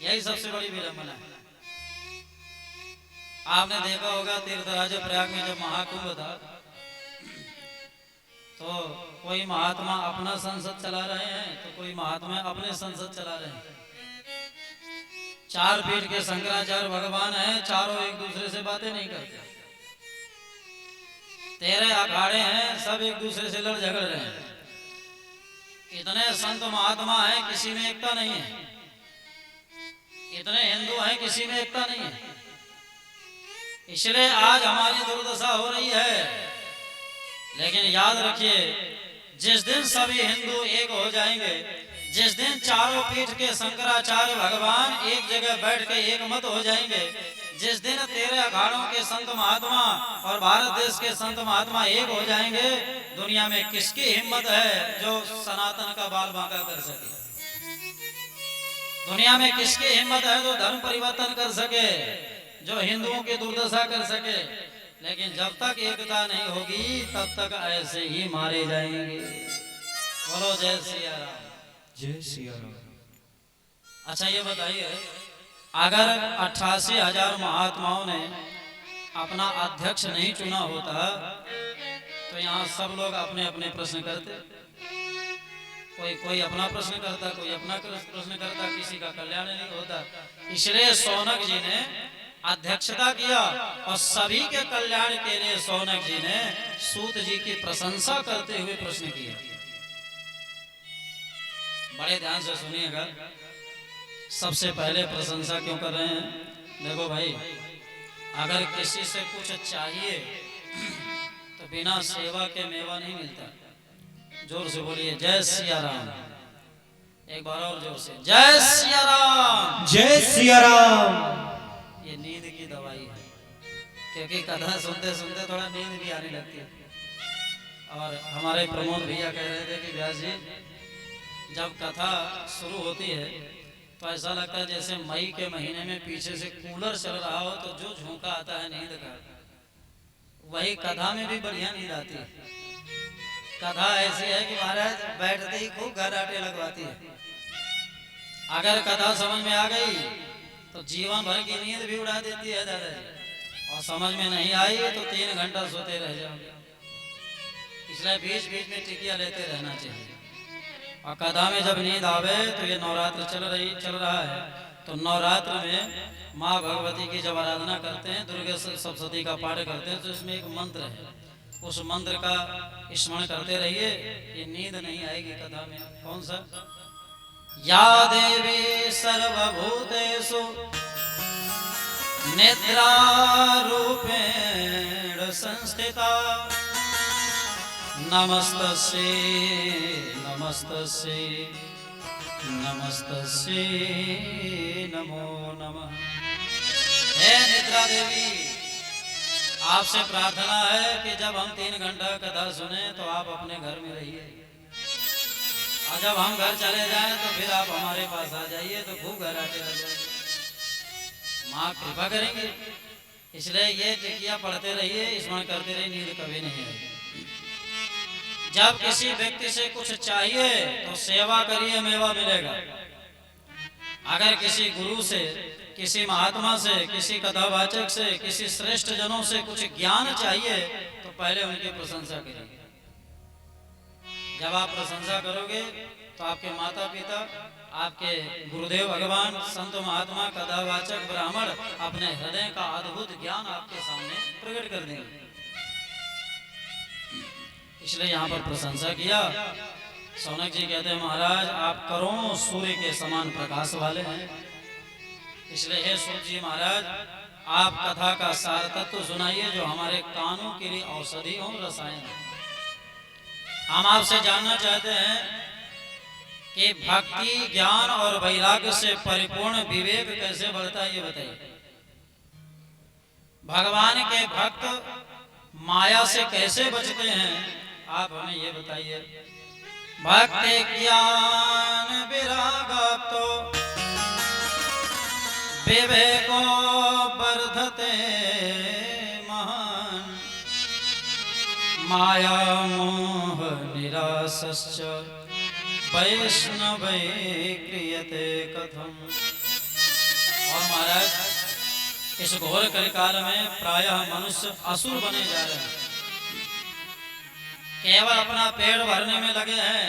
यही सबसे बड़ी विडंबना है। आपने देखा होगा तीर्थराज प्रयाग में जब महाकुंभ था तो कोई महात्मा अपना संसद चला रहे हैं तो कोई महात्मा अपने संसद चला रहे हैं। 4 पीठ के शंकराचार्य भगवान हैं, चारों एक दूसरे से बातें नहीं करते। 13 अखाड़े हैं, सब एक दूसरे से लड़ झगड़ रहे हैं। इतने संत महात्मा हैं, किसी में एकता नहीं है। इतने हिंदू हैं, किसी में एकता नहीं है। इसलिए आज हमारी दुर्दशा हो रही है। लेकिन याद रखिए, जिस दिन सभी हिंदू एक हो जाएंगे, जिस दिन चारों पीठ के शंकराचार्य भगवान एक जगह बैठ के एक मत हो जाएंगे, जिस दिन 13 अखाड़ों के संत महात्मा और भारत देश के संत महात्मा एक हो जाएंगे, दुनिया में किसकी हिम्मत है जो सनातन का बाल बांका कर सके? दुनिया में किसकी हिम्मत है जो धर्म परिवर्तन कर सके, जो हिंदुओं की दुर्दशा कर सके? लेकिन जब तक एकता नहीं होगी तब तक ऐसे ही मारे जाएंगे। बोलो जय सिया राम। जय सिया राम। अच्छा ये बताइए, अगर 88,000 महात्माओं ने अपना अध्यक्ष नहीं चुना होता तो यहाँ सब लोग अपने अपने प्रश्न करते, कोई अपना प्रश्न करता, कोई अपना प्रश्न करता, किसी का कल्याण नहीं होता। इसलिए शौनक जी ने अध्यक्षता किया और सभी के कल्याण के लिए शौनक जी ने सूत जी की प्रशंसा करते हुए प्रश्न किया। बड़े ध्यान से सुनिएगा। सबसे पहले प्रशंसा क्यों कर रहे हैं? देखो भाई, अगर किसी से कुछ चाहिए तो बिना सेवा के मेवा नहीं मिलता। जोर से बोलिए जय सिया राम। एक बार और जोर से जय सिया राम। जय सिया राम। ये नींद की दवाई है, क्योंकि कथा सुनते सुनते थोड़ा नींद भी आने लगती है। और हमारे प्रमोद भैया कह रहे थे कि व्यास जी, जब कथा शुरू होती है तो ऐसा लगता है जैसे मई के महीने में पीछे से कूलर चल रहा हो तो जो झोंका आता है नींद का, वही कथा में भी बढ़िया नींद आती है। कथा ऐसी है कि महाराज बैठते ही खूब घराटे लगवाती है। अगर कथा समझ में आ गई तो जीवन भर की नींद भी उड़ा देती है दादाजी, और समझ में नहीं आई तो 3 घंटा सोते रह जाओगे। इसलिए बीच बीच में टिकिया लेते रहना चाहिए। और कथा में जब नींद आवे तो ये नवरात्र चल रहा है, तो नवरात्र में माँ भगवती की जब आराधना करते हैं, दुर्गा सप्तशती का पाठ करते हैं, तो इसमें एक मंत्र है, उस मंत्र का स्मरण करते रहिए, ये नींद नहीं आएगी कथा में। कौन सा? या देवी सर्वभूतेषु निद्रा रूपेण संस्थिता नमस्तस्यै नमस्तस्यै नमस्तस्यै नमो नमः। हे निद्रा देवी, आपसे प्रार्थना है कि जब हम 3 घंटा कथा सुने तो आप अपने घर में रहिए, और जब हम घर चले जाएं तो फिर आप हमारे पास आ जाइए, तो खूब घर आते रह जाइए। माँ कृपा करेंगे। इसलिए ये टिकिया पढ़ते रहिए, स्मरण करते रहिए, नींद कभी नहीं आएगी। जब किसी व्यक्ति से कुछ चाहिए तो सेवा करिए, मेवा मिलेगा। अगर किसी गुरु से, किसी महात्मा से, किसी कथावाचक से, किसी श्रेष्ठ जनों से कुछ ज्ञान चाहिए तो पहले उनकी प्रशंसा करिए। जब आप प्रशंसा करोगे तो आपके माता पिता, आपके गुरुदेव भगवान, संत महात्मा, कथावाचक, ब्राह्मण अपने हृदय का अद्भुत ज्ञान आपके सामने प्रकट कर देंगे। इसलिए यहाँ पर प्रशंसा किया। शौनक जी कहते हैं, महाराज आप करोड़ों सूर्य के समान प्रकाश वाले हैं। इसलिए हे सूत जी महाराज, आप कथा का सार तत्व सुनाइए जो हमारे कानों के लिए औषधि और रसायन है। हम आपसे जानना चाहते हैं कि भक्ति, ज्ञान और वैराग्य से परिपूर्ण विवेक कैसे बढ़ता है, ये बताइए। भगवान के भक्त माया से कैसे बचते हैं, आप हमें ये बताइए। भक्ति ज्ञान विराग तो विवेको वर्धते महान माया मोह निरासश्च वैष्णवे क्रियते कथम। और महाराज, इस घोर कलिकाल में प्रायः मनुष्य असुर बने जा रहे हैं। केवल अपना पेट भरने में लगे हैं,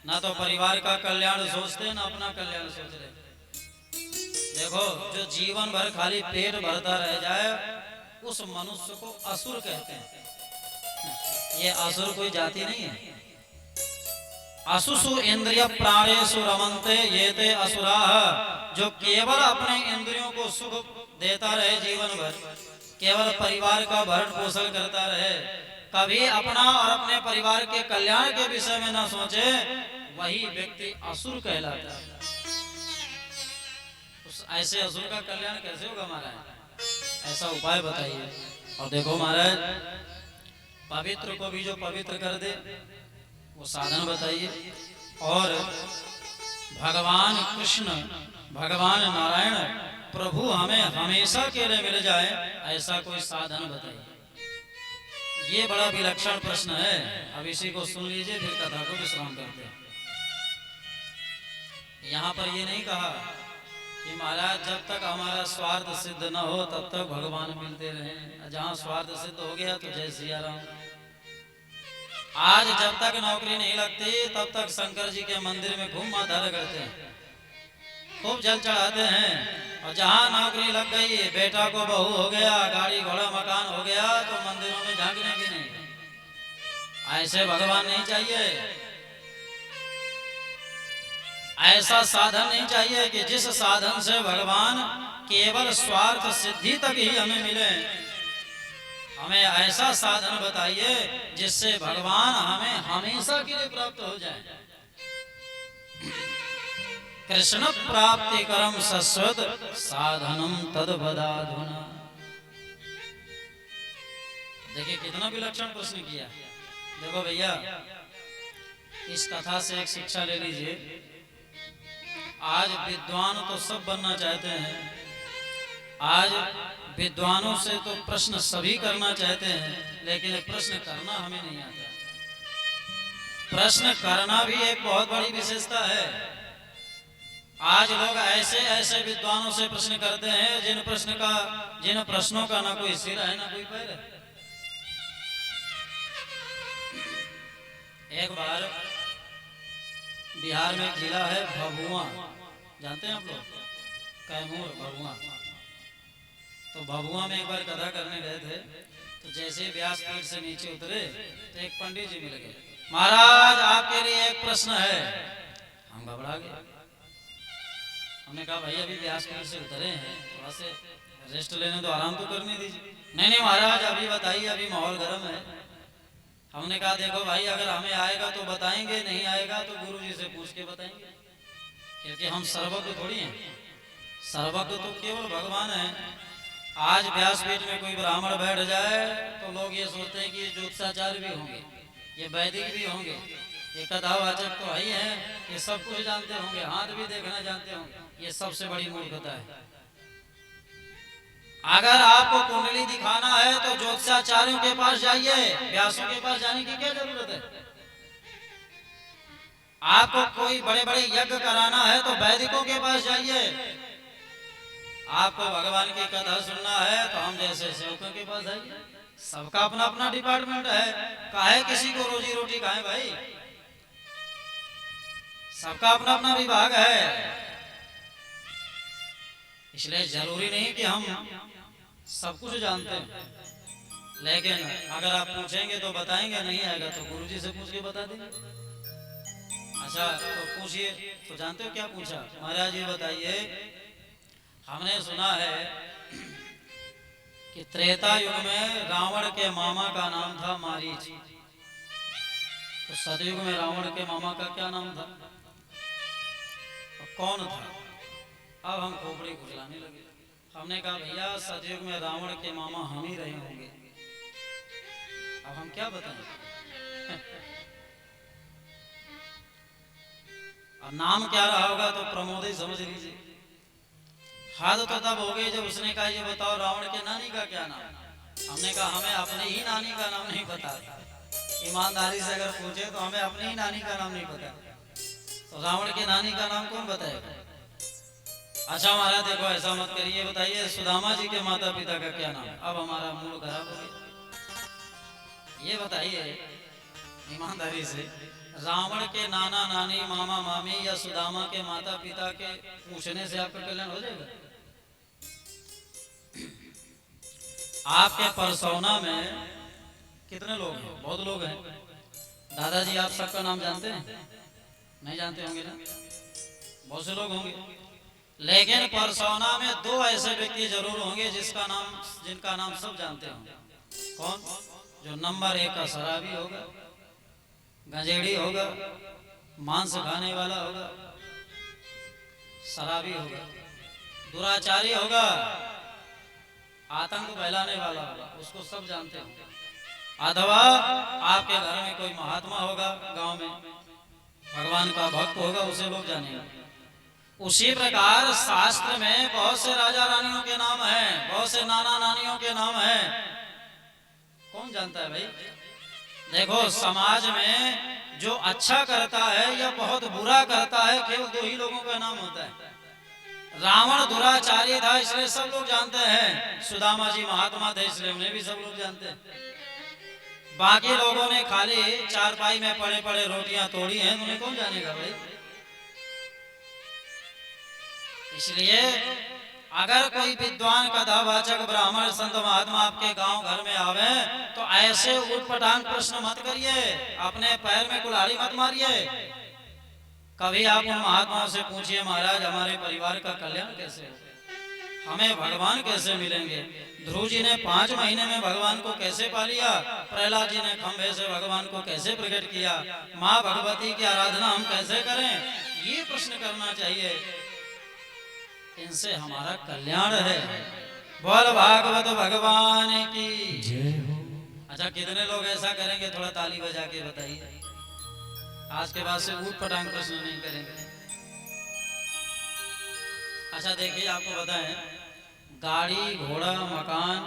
ना तो परिवार का कल्याण सोचते, ना अपना कल्याण सोच रहे। देखो, जो जीवन भर खाली पेट भरता रह जाए उस मनुष्य को असुर कहते हैं। ये असुर कोई जाति नहीं है। असुसु इंद्रिय प्राणेषु रमन्ते ये ते असुराः। जो केवल अपने इंद्रियों को सुख देता रहे जीवन भर, केवल परिवार का भरण पोषण करता रहे, कभी अपना और अपने परिवार के कल्याण के विषय में न सोचे, वही व्यक्ति असुर कहलाता है। उस ऐसे असुर का कल्याण कैसे होगा महाराज? ऐसा उपाय बताइए। और देखो महाराज, पवित्र को भी जो पवित्र कर दे वो साधन बताइए। और भगवान कृष्ण, भगवान नारायण, प्रभु हमें हमेशा के लिए मिल जाए, ऐसा कोई साधन बताइए। ये बड़ा विलक्षण प्रश्न है। अब इसी को सुन लीजिए, फिर कथा को विश्राम करते हैं। यहाँ पर ये नहीं कहा कि महाराज जब तक हमारा स्वार्थ सिद्ध न हो तब तक भगवान मिलते रहे। जहाँ स्वार्थ सिद्ध हो गया तो जय सिया राम। आज जब तक नौकरी नहीं लगती तब तक शंकर जी के मंदिर में घूम माधार करते हैं, खूब जल चढ़ाते हैं। और जहाँ नौकरी लग गई, बेटा को बहू हो गया, गाड़ी घोड़ा मकान हो गया, तो मंदिरों में झांकने की नहीं। ऐसे भगवान नहीं चाहिए। ऐसा साधन नहीं चाहिए कि जिस साधन से भगवान केवल स्वार्थ सिद्धि तक ही हमें मिले। हमें ऐसा साधन बताइए जिससे भगवान हमें हमेशा के लिए प्राप्त हो जाए। कृष्ण प्राप्ति करम सस्वत साधनम तद बदाधुना। देखिए कितना विलक्षण प्रश्न किया। देखो भैया, इस कथा से एक शिक्षा ले लीजिए। आज विद्वान तो सब बनना चाहते हैं, आज विद्वानों से तो प्रश्न सभी करना चाहते हैं, लेकिन प्रश्न करना हमें नहीं आता। प्रश्न करना भी एक बहुत बड़ी विशेषता है। आज लोग ऐसे ऐसे विद्वानों से प्रश्न करते हैं जिन प्रश्नों का ना कोई सिर है ना कोई पैर है। एक बार बिहार में एक जिला है भभुआ, जानते हैं आप लोग? कैमूर भभुआ। तो भभुआ में एक बार कथा करने गए थे, तो जैसे व्यासपीठ से नीचे उतरे तो एक पंडित जी मिल गए। महाराज आपके लिए एक प्रश्न है। हम घबरा गए। हमने कहा भाई अभी व्यासपीठ से उतरे हैं, थोड़ा से रेस्ट लेने तो आराम तो करने दीजिए। नहीं महाराज अभी बताइए, अभी माहौल गर्म है। हमने कहा देखो भाई, अगर हमें आएगा तो बताएंगे, नहीं आएगा तो गुरु जी से पूछ के बताएंगे, क्योंकि हम सर्वज्ञ थोड़ी हैं। सर्वज्ञ तो केवल भगवान है। आज व्यासपीठ में कोई ब्राह्मण बैठ जाए तो लोग ये सोचते हैं कि ये ज्योतिषाचार्य भी होंगे, ये वैदिक भी होंगे, ये कथावाचक तो ही है, ये सब कुछ जानते होंगे, हाथ भी देखना जानते होंगे। ये सबसे बड़ी मूर्खता है। अगर आपको कुंडली दिखाना है तो ज्योतिषाचार्यों के पास जाइए, व्यासों के पास जाने की क्या जरूरत है? आपको कोई बड़े बड़े यज्ञ कराना है तो वैदिकों के पास जाइए। आपको भगवान की कथा सुनना है तो हम जैसे सेवकों के पास जाइए। सबका अपना अपना डिपार्टमेंट है। काहे किसी को रोजी रोटी काहे भाई? सबका अपना अपना विभाग है। इसलिए जरूरी नहीं कि हम सब कुछ जानते हैं, लेकिन अगर आप पूछेंगे तो बताएंगे, नहीं आएगा तो गुरुजी से पूछ के बता देंगे। अच्छा तो पूछिए। तो जानते हो क्या पूछा? महाराज ये बताइए, हमने सुना है कि त्रेता युग में रावण के मामा का नाम था मारीच। तो सतयुग में रावण के मामा का क्या नाम था? तो कौन था? अब हम खोपड़ी खुजलाने लगे। हमने कहा भैया सतयुग में रावण के मामा हम ही रहे होंगे, अब हम क्या बताएं? और नाम क्या रहा होगा तो प्रमोद ही समझ लीजिए। हाथ तो तब हो गई जब उसने कहा ये बताओ रावण के नानी का क्या नाम? हमने कहा हमें अपने ही नानी का नाम नहीं पता। ईमानदारी से अगर पूछे तो हमें अपनी ही नानी का नाम नहीं पता, तो रावण के नानी का नाम कौन बताएगा? अच्छा महाराज देखो ऐसा मत करिए, बताइए सुदामा जी के माता पिता का क्या नाम? अब हमारा मूड खराब हो गया। ये बताइए ईमानदारी से, रावण के नाना नानी मामा मामी या सुदामा के माता पिता के पूछने से आपका कल्याण हो जाएगा? आपके परसौना में कितने लोग हैं? बहुत लोग हैं। दादाजी आप सबका नाम जानते हैं? नहीं जानते होंगे ना? बहुत से लोग होंगे, लेकिन परसौना में दो ऐसे व्यक्ति जरूर होंगे जिनका नाम सब जानते होंगे। कौन? जो नंबर 1 का शराबी होगा, गंजेड़ी होगा, मांस खाने वाला होगा, शराबी होगा, दुराचारी होगा, आतंक फैलाने वाला होगा, उसको सब जानते होंगे। अथवा आपके घर में कोई महात्मा होगा, गांव में भगवान का भक्त होगा, उसे लोग जानेंगे। उसी प्रकार शास्त्र में बहुत से राजा रानियों के नाम हैं, बहुत से नाना नानियों के नाम हैं। कौन जानता है भाई? देखो समाज में जो अच्छा करता है या बहुत बुरा करता है, केवल 2 ही लोगों का नाम होता है। रावण दुराचारी था इसलिए सब लोग जानते हैं, सुदामा जी महात्मा थे इसलिए उन्हें भी सब लोग जानते हैं। बाकी लोगों ने खाली चारपाई में पड़े पड़े रोटियां तोड़ी हैं, उन्हें कौन जानेगा भाई। इसलिए अगर कोई विद्वान कथावाचक ब्राह्मण संत महात्मा आपके गांव घर में आवे तो ऐसे उटपटांग प्रश्न मत करिए, अपने पैर में कुल्हाड़ी मत मारिए। कभी आप उन महात्माओं से पूछिए, महाराज हमारे परिवार का कल्याण कैसे हो, हमें भगवान कैसे मिलेंगे। ध्रुव जी ने 5 महीने में भगवान को कैसे पा लिया, प्रहलाद जी ने खंभे से भगवान को कैसे प्रकट किया, माँ भगवती की आराधना हम कैसे करें, ये प्रश्न करना चाहिए। इनसे हमारा कल्याण है। बोल भागवत भगवान की जय हो। अच्छा, कितने लोग ऐसा करेंगे, थोड़ा ताली बजा के बताइए। आज के बाद से ऊट पटांग प्रश्न नहीं करेंगे। अच्छा देखिए, आपको बताएं, गाड़ी घोड़ा मकान,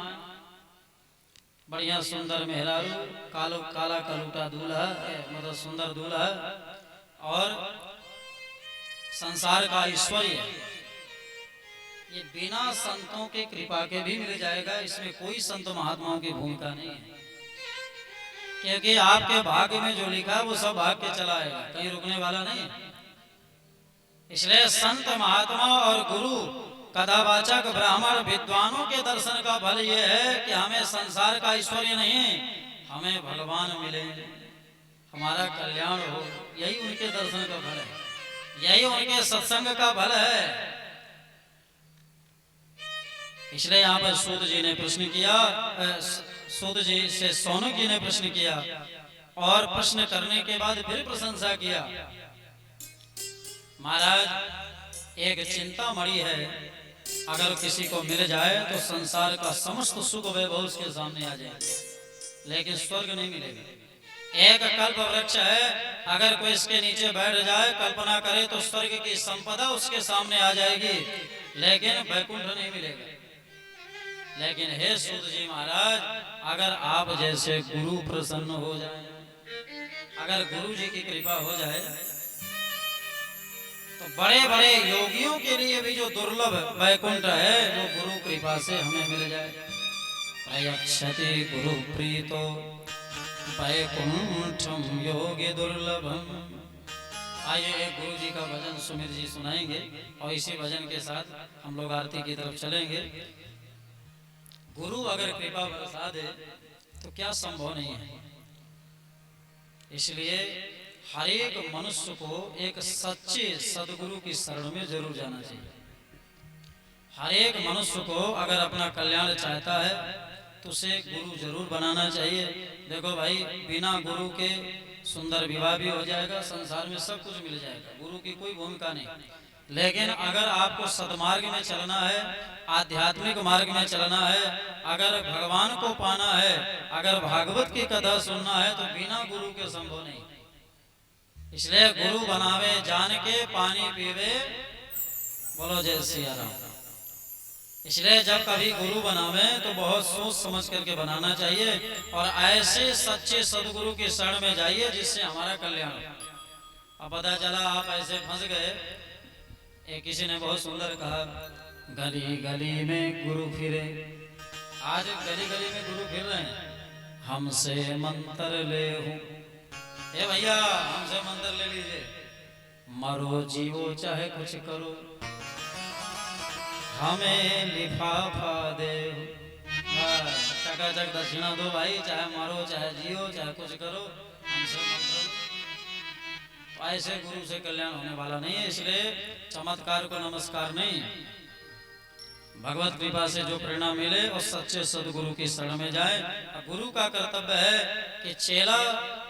बढ़िया सुंदर मेहरारू, कालो काला कलूटा दूल्हा, मतलब सुंदर दूल्हा, और संसार का ऐश्वर्य, ये बिना संतों के कृपा के भी मिल जाएगा। इसमें कोई संत महात्माओं की भूमिका नहीं है, क्योंकि आपके भाग्य में जो लिखा है वो सब भाग के चला आएगा, कहीं रुकने वाला नहीं है। इसलिए संत महात्मा और गुरु कथावाचक ब्राह्मण विद्वानों के दर्शन का फल ये है कि हमें संसार का ऐश्वर्य नहीं, हमें भगवान मिले, हमारा कल्याण हो, यही उनके दर्शन का फल है, यही उनके सत्संग का फल है। इसलिए यहाँ पर सूत जी ने प्रश्न किया, सूत जी से सौनक जी ने प्रश्न किया, और प्रश्न करने के बाद फिर प्रशंसा किया। महाराज एक चिंतामणि है, अगर किसी को मिल जाए तो संसार का समस्त सुख वैभव उसके सामने आ जाए, लेकिन स्वर्ग नहीं मिलेगा। एक कल्प वृक्ष है, अगर कोई इसके नीचे बैठ जाए, कल्पना करे तो स्वर्ग की संपदा उसके सामने आ जाएगी, लेकिन वैकुंठ नहीं मिलेगा। लेकिन हे सूत जी महाराज, अगर आप जैसे गुरु प्रसन्न हो जाए, अगर गुरु जी की कृपा हो जाए, तो बड़े बड़े योगियों के लिए भी जो दुर्लभ वैकुंठ है वो गुरु कृपा से हमें मिल जाए। प्रयच्छति गुरु प्रीतो वैकुंठम योगी दुर्लभम। आइए एक गुरु जी का भजन सुमिर जी सुनाएंगे, और इसी भजन के साथ हम लोग आरती की तरफ चलेंगे। गुरु अगर कृपा बरसा दे तो क्या संभव नहीं है। इसलिए हर एक मनुष्य को एक सच्चे सदगुरु की शरण में जरूर जाना चाहिए। हर एक मनुष्य को अगर अपना कल्याण चाहता है तो उसे गुरु जरूर बनाना चाहिए। देखो भाई, बिना गुरु के सुंदर विवाह भी हो जाएगा, संसार में सब कुछ मिल जाएगा, गुरु की कोई भूमिका नहीं। लेकिन अगर आपको सदमार्ग में चलना है, आध्यात्मिक मार्ग में चलना है, अगर भगवान को पाना है, अगर भागवत की कथा सुनना है, तो बिना गुरु के संभव नहीं। इसलिए गुरु बनावे जान के पानी पीवे, बोलो जय सिया राम। इसलिए जब कभी गुरु बनावे तो बहुत सोच समझ करके बनाना चाहिए, और ऐसे सच्चे सदगुरु की शरण में जाइए जिससे हमारा कल्याण हो। अब पता चला आप ऐसे फंस गए, एक किसी ने बहुत सुंदर कहा, गली गली में गुरु फिरे। आज गली गली में गुरु फिर रहे हैं, हमसे मंत्र ले हूं, ए भैया हमसे मंत्र ले लीजिए, मरो जीवो चाहे कुछ करो, हमें लिफाफा दे, चकाचक दक्षिणा दो भाई, चाहे मरो चाहे जियो चाहे कुछ करो, हमसे मंत्र लो। ऐसे गुरु से कल्याण होने वाला नहीं है। इसलिए चमत्कार को नमस्कार नहीं, भगवत कृपा से जो प्रेरणा मिले और सच्चे सदगुरु की शरण में जाए। गुरु का कर्तव्य है कि चेला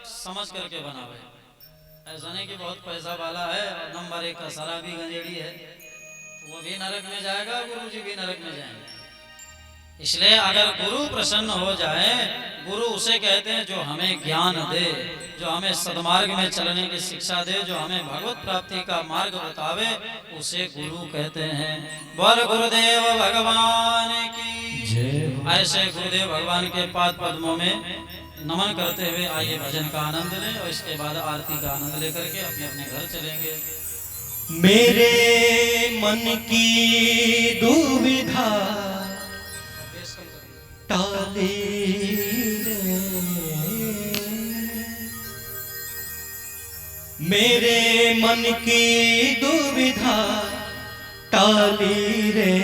समझ करके बनावे, ऐसा नहीं कि बहुत पैसा वाला है और नंबर 1 का शराबी गंजेड़ी है, वो भी नरक में जाएगा, गुरु जी भी नरक में जाएंगे। इसलिए अगर गुरु प्रसन्न हो जाए, गुरु उसे कहते हैं जो हमें ज्ञान दे, जो हमें सदमार्ग में चलने की शिक्षा दे, जो हमें भगवत प्राप्ति का मार्ग बतावे, उसे गुरु कहते हैं। बोल गुरुदेव भगवान की जय। ऐसे गुरुदेव भगवान के पाद पद्मों में नमन करते हुए आइए भजन का आनंद लें, और इसके बाद आरती का आनंद लेकर के अपने अपने घर चलेंगे। मेरे मन की दुविधा टाले रे मेरे मन की दुविधा टाली रे,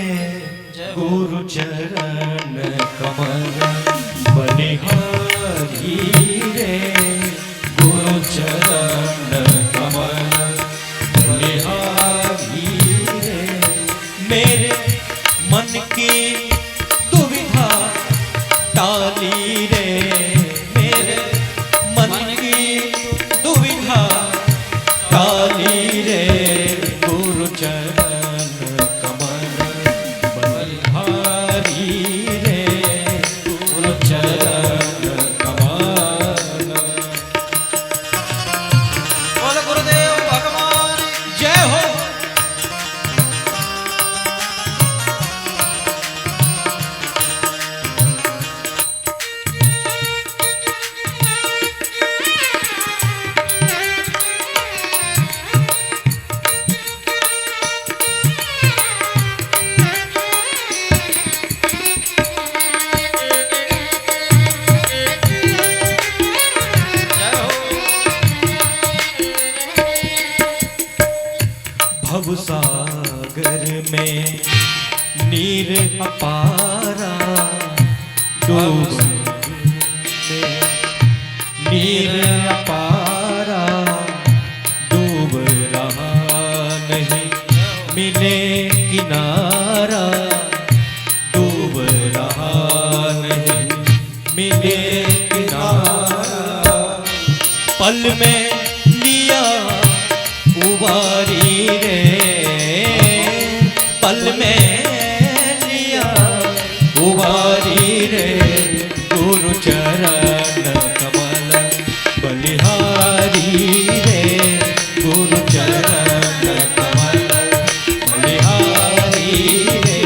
गुरु चरण कमल बलिहारी रे, गुरु चरण कमल बलिहारी रे। मेरे मन की दुविधा टाली रे, मेरे मन की दुविधा टाली रे, गुरु चरण कमल बलिहारी रे, गुरु चरण कमल। बोल गुरुदेव भगवान जय हो। भवसागर में नीर अपारा, डूब में नीर अपारा, डूब रहा नहीं मिले किनारा, डूब रहा नहीं मिले किनारा। पल में लिया उबारी रे, पल में लिया उबारी रे, गुरु चरण कमल बलिहारी रे, गुरु चरण कमल बलिहारी रे,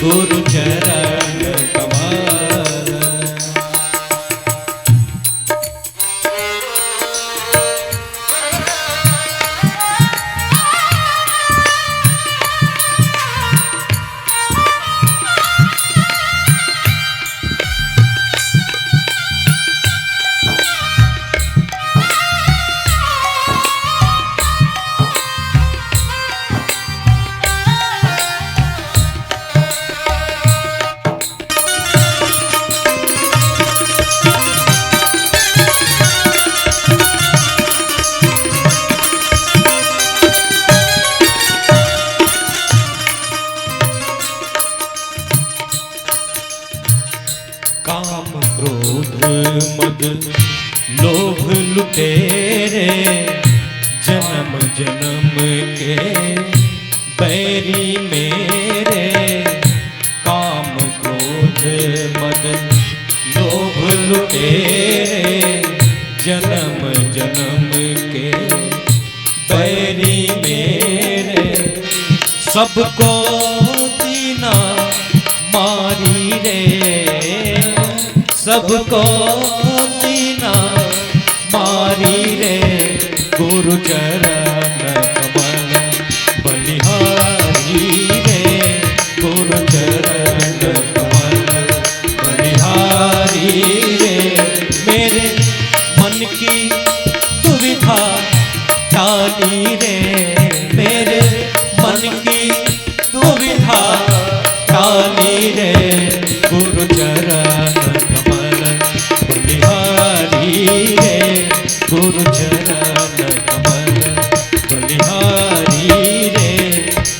गुरु चरण कमल। काम क्रोध मद लोभ लुटेरे, जन्म जन्म के बैरी मेरे। काम क्रोध मद लोभ लुटेरे, जन्म जन्म के बैरी मेरे। सबको दीना मारी रे, सबको दीना मारी रे, गुरु चरण कमल बलिहारी रे, गुरु चरण कमल बलिहारी रे। मेरे मन की दुविधा टाली रे, मेरे मन की दुविधा टाली रे, गुरु चरण कमल बलिहारी रे, गुरु चरण कमल बलिहारी रे,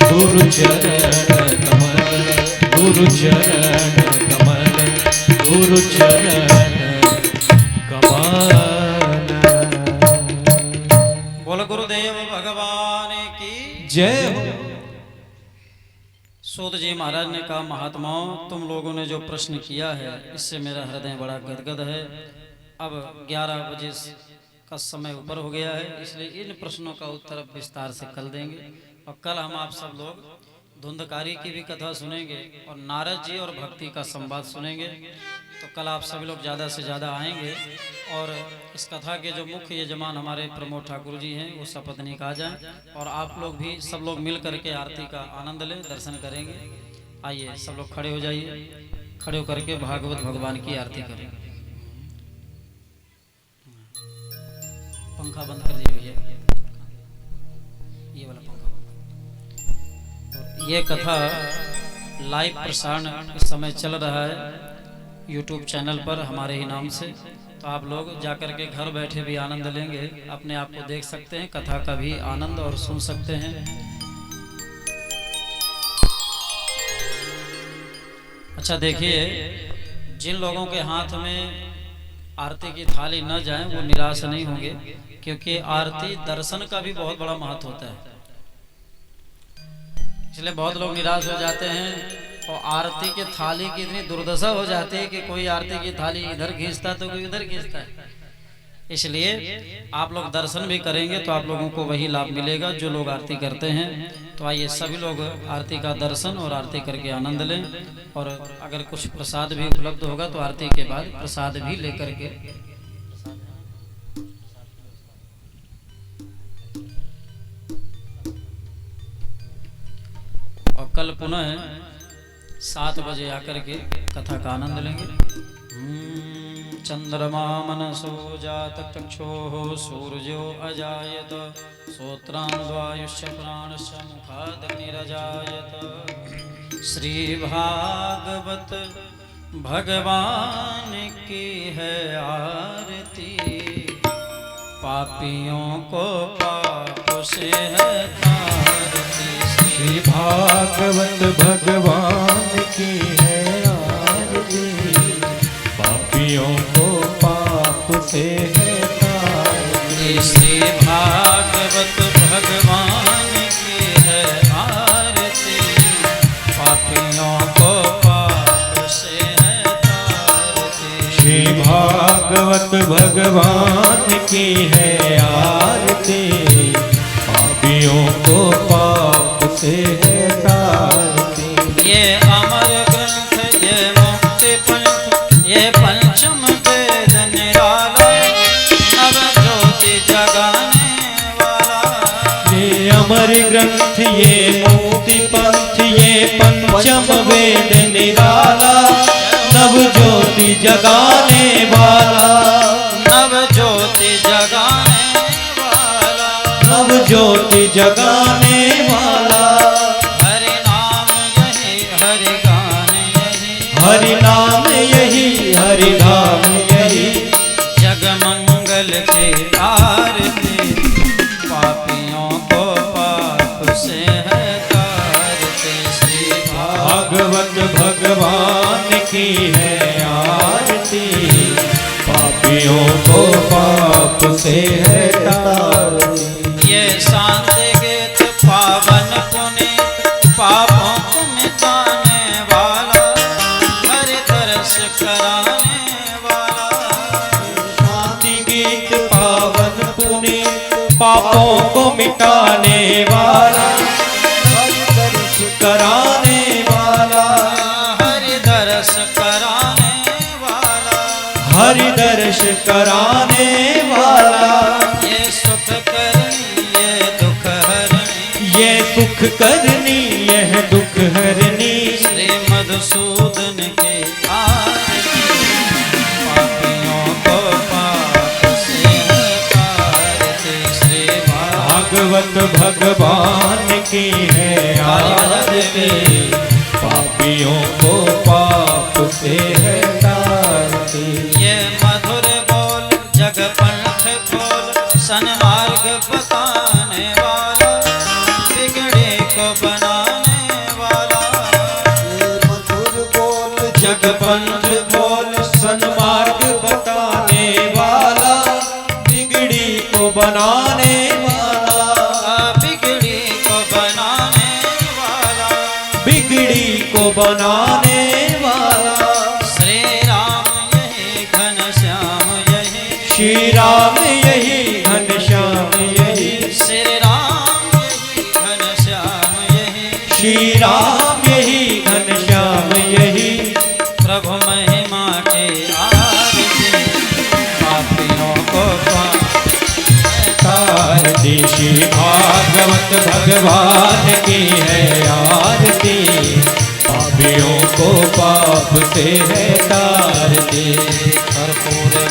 गुरु चरण कमल, गुरु चरण कमल, गुरु चरण कमल। बोल गुरुदेव भगवान की जय हो। सूत जी महाराज ने कहा, महात्माओं तुम लोगों ने जो प्रश्न किया है इससे मेरा हृदय बड़ा गदगद है। अब 11 बजे का समय ऊपर हो गया है, इसलिए इन प्रश्नों का उत्तर विस्तार से कल देंगे। और कल हम आप सब लोग धुंधकारी की भी कथा सुनेंगे और नारद जी और भक्ति का संवाद सुनेंगे। तो कल आप सभी लोग ज़्यादा से ज़्यादा आएंगे और इस कथा के जो मुख्य यजमान हमारे प्रमोद ठाकुर जी हैं वो सपत्नीक आ जाएं और आप लोग भी सब लोग मिल करके आरती का आनंद लें, दर्शन करेंगे। आइए सब लोग खड़े हो जाइए, खड़े होकर के भागवत भगवान की आरती करें। पंखा बंद कर दिए भैया, ये वाला पंखा। ये कथा लाइव प्रसारण इस समय चल रहा है YouTube चैनल पर हमारे ही नाम से, तो आप लोग जाकर के घर बैठे भी आनंद लेंगे, अपने आप को देख सकते हैं, कथा का भी आनंद और सुन सकते हैं। अच्छा देखिए, जिन लोगों के हाथ में आरती की थाली न जाए वो निराश नहीं होंगे, क्योंकि आरती दर्शन का भी बहुत बड़ा महत्व होता है। इसलिए बहुत लोग निराश हो जाते हैं और आरती की थाली की इतनी दुर्दशा हो जाती है कि कोई आरती की थाली इधर खींचता तो कोई इधर खींचता है। इसलिए आप लोग दर्शन भी करेंगे तो आप लोगों को वही लाभ मिलेगा जो लोग आरती करते हैं। तो आइए सभी लोग आरती का दर्शन और आरती करके आनंद लें, और अगर कुछ प्रसाद भी उपलब्ध होगा तो आरती के बाद प्रसाद भी लेकर के और कल पुनः 7 बजे आकर के कथा का आनंद लेंगे। चंद्रमा मनसो जात चक्षुः सूर्यो अजायत श्रोत्रान्वायुष्य प्राणस्य मुखादग्निरजायत। श्री भागवत भगवान की है आरती, पापियों को पाप से है तारती। श्री भागवत भगवान की है आरती, पापियों को पाप से है तारती। श्री भागवत भगवान की है आरती, पापियों को पाप से है तारती। श्री भागवत भगवान की है आरती, पापियों को पाप से है तारती। ये अमर ग्रंथ, ये मुक्ति पंथ, ये पंचम वेद निराला, नव ज्योति जगाने वाला। ये अमर ग्रंथ, ये मुक्ति पंथ, ये पंचम वेद निराला, नव ज्योति जगाने वाला। नव ज्योति जगाने वाला, नव ज्योति जगाने वाला। हरि नाम यही, हरि गान यही, हरि नाम यही, हरि धाम यही। जग मंगल की आरती, पापियों को पाप से है तारती। श्री भागवत भगवान की है आरती, पापियों को पाप से है तारती। ये शांति गीत पावन पुनीत, पापों को मिटाने वाला, हरि तरस कराने वाला। शांति गीत पावन पुनीत, पापों को मिटाने वाला, हरि दर्श कराने वाला। हरि दर्श कराने वाला, हरि दर्श कराने वाला। ये सुख करनी, ये दुख हरणी, ये सुख करनी, यह दुख हरनी। श्री मधुसूदन के आरती, पापियों को पाप से है तारती। श्री भागवत भगवान की है आरती, पापियों को पाप से है तारती। ये मधुर बोल जग पंथ खोल, सन्मार्ग बताने वाला, बिगड़े को बनाने वाला। ये मधुर बोल जग पंथ बोल, सन्मार्ग बताने वाला, बिगड़ी को बनाने वाला। बिगड़ी को बनाने वाला, बिगड़ी को बनाने वाला। श्री राम यही घनश्याम यही, श्री राम यही घनश्याम यही। श्री राम यही घनश्याम यही, श्री राम यही घनश्याम यही। प्रभु महिमा के आरती, पापियों को तारती। श्री भागवत भगवान की है आरती, पापियों को पाप से है तारती। और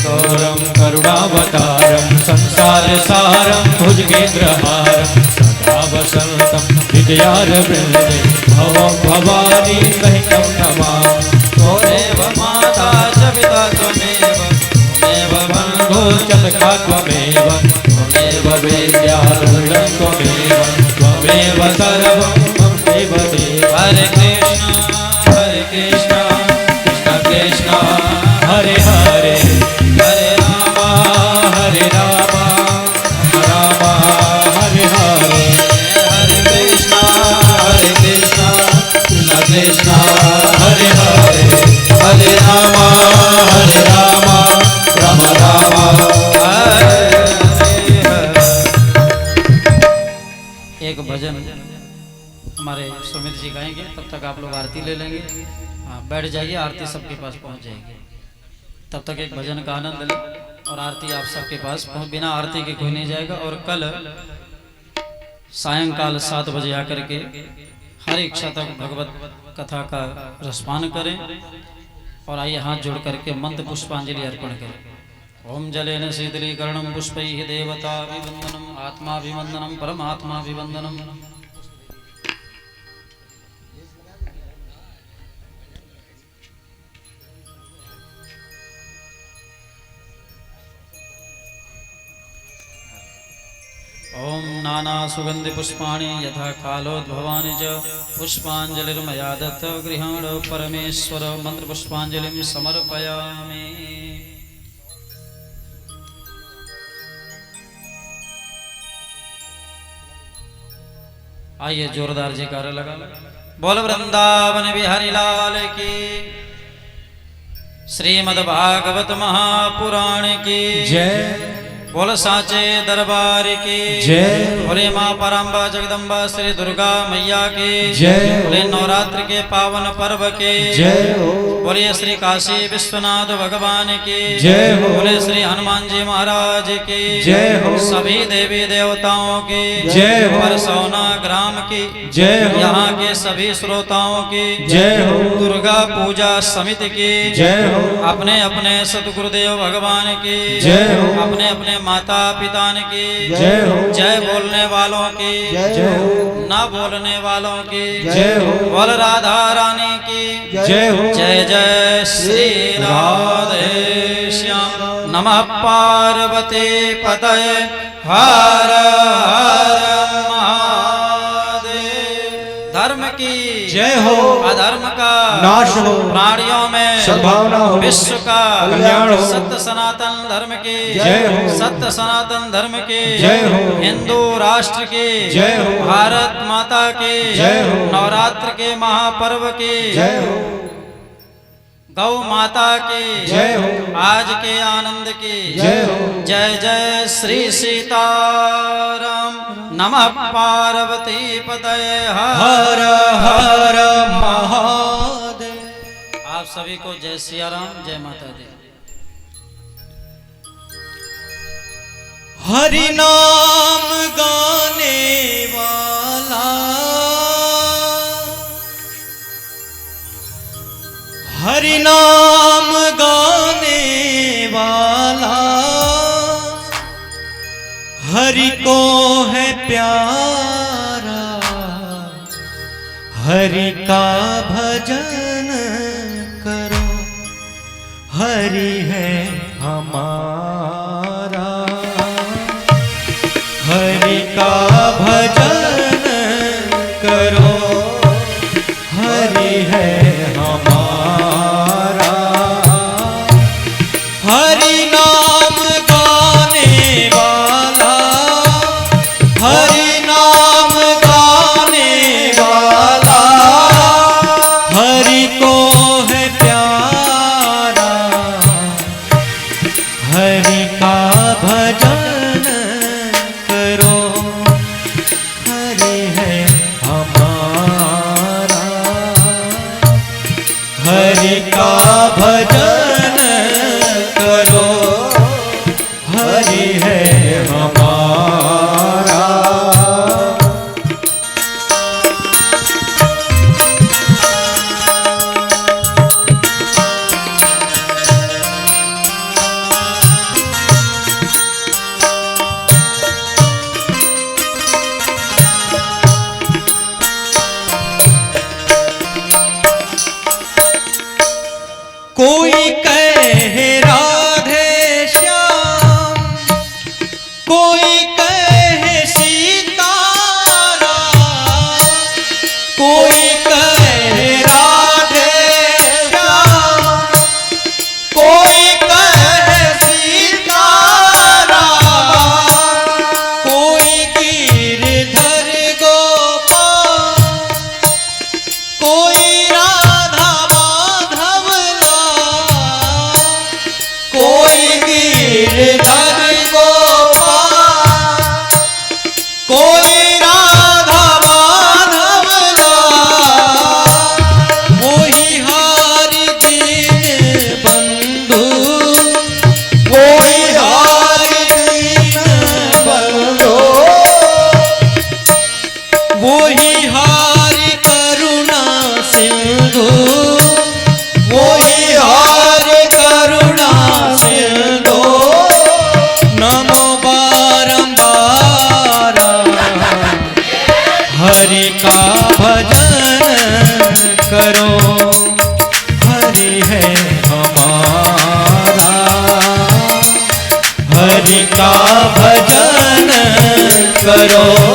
गौरम करुणावतारम संसारसारम भुजगेन्द्रहारम सदा वसंतम विद्यारवृन्दे भवं भवानी सहितं नमामि। त्वमेव माता च पिता त्वमेव बन्धो च सखा त्वमेव त्वमेव वेद्याधरणं त्वमेव त्वमेव सर्वं मम देव देव। हरे कृष्ण कृष्ण कृष्ण हरे हरे हरे राम हरे राम राम हरे हरे। हरे कृष्ण कृष्ण कृष्ण हरे हरे हरे राम राम राम एक भजन हमारे सुमित जी गाएंगे, तब तक आप लोग आरती ले लेंगे। हाँ, बैठ जाइए, आरती सबके पास पहुंच जाएगी। तब तक एक भजन का आनंद लें और आरती आप सबके पास बिना आरती के कोई नहीं जाएगा। और कल सायंकाल 7 बजे आकर के हर इच्छा तक भगवत कथा का रसपान करें। और आइए हाथ जोड़ करके मंत्र पुष्पांजलि अर्पण करें। ओम जलेन शीतलीकरणं पुष्पैः देवताभिवन्दनम् आत्माभिवन्दनं परमात्माभिवन्दनम्। ओम नाना सुगंधि पुष्पाणि यथा कालोद्भवानि च पुष्पांजलिर्मया दत्त गृहाण परमेश्वर मंत्र पुष्पांजलिं समर्पयामि। आइए जोरदार जयकारा लगा बोल वृंदावन बिहारी लाल की। श्रीमद् भागवत महापुराण की जय। बोल साचे दरबार की जय। बोले माँ परम्बा जगदम्बा श्री दुर्गा मैया की जय। बोले नवरात्र के पावन पर्व के जय हो। बोलिए श्री काशी विश्वनाथ भगवान की जय हो। बोले श्री हनुमान जी महाराज की जय हो। सभी देवी देवताओं की जय हो। परसौना ग्राम की जय हो। यहाँ के सभी श्रोताओं की जय हो। दुर्गा पूजा समिति की जय हो। अपने अपने सतगुरुदेव भगवान की जय हो। अपने अपने माता पिता की जय हो। जय बोलने वालों की जय हो। ना बोलने वालों की जय हो। बोल राधा रानी की जय हो। जय जय श्री राधे श्याम। नमः पार्वती पतये हर हर महादेव। धर्म की जय हो। अधर्म का नाश हो। प्राणियों में सद्भावना हो। विश्व का कल्याण हो। सत्य सनातन धर्म की जय हो। सत्य सनातन धर्म की जय हो। हिंदू राष्ट्र की जय हो। भारत माता की जय हो। नवरात्र के महापर्व की जय हो। गौ माता की जय हो। आज के आनंद की जय हो। जय जय श्री सीताराम। नमः पार्वती पतये हर हर महादेव। आप सभी को जय सिया राम, जय माता दी। हरि नाम गाने वाला हरि नाम गाने वाला हरि को है प्यारा हरि का भजन करो हरि है हमारा हरि का भजन करो हरि है हमारा हरि नाम गाने वाला हरि नाम गाने वाला हरि को है प्यारा करो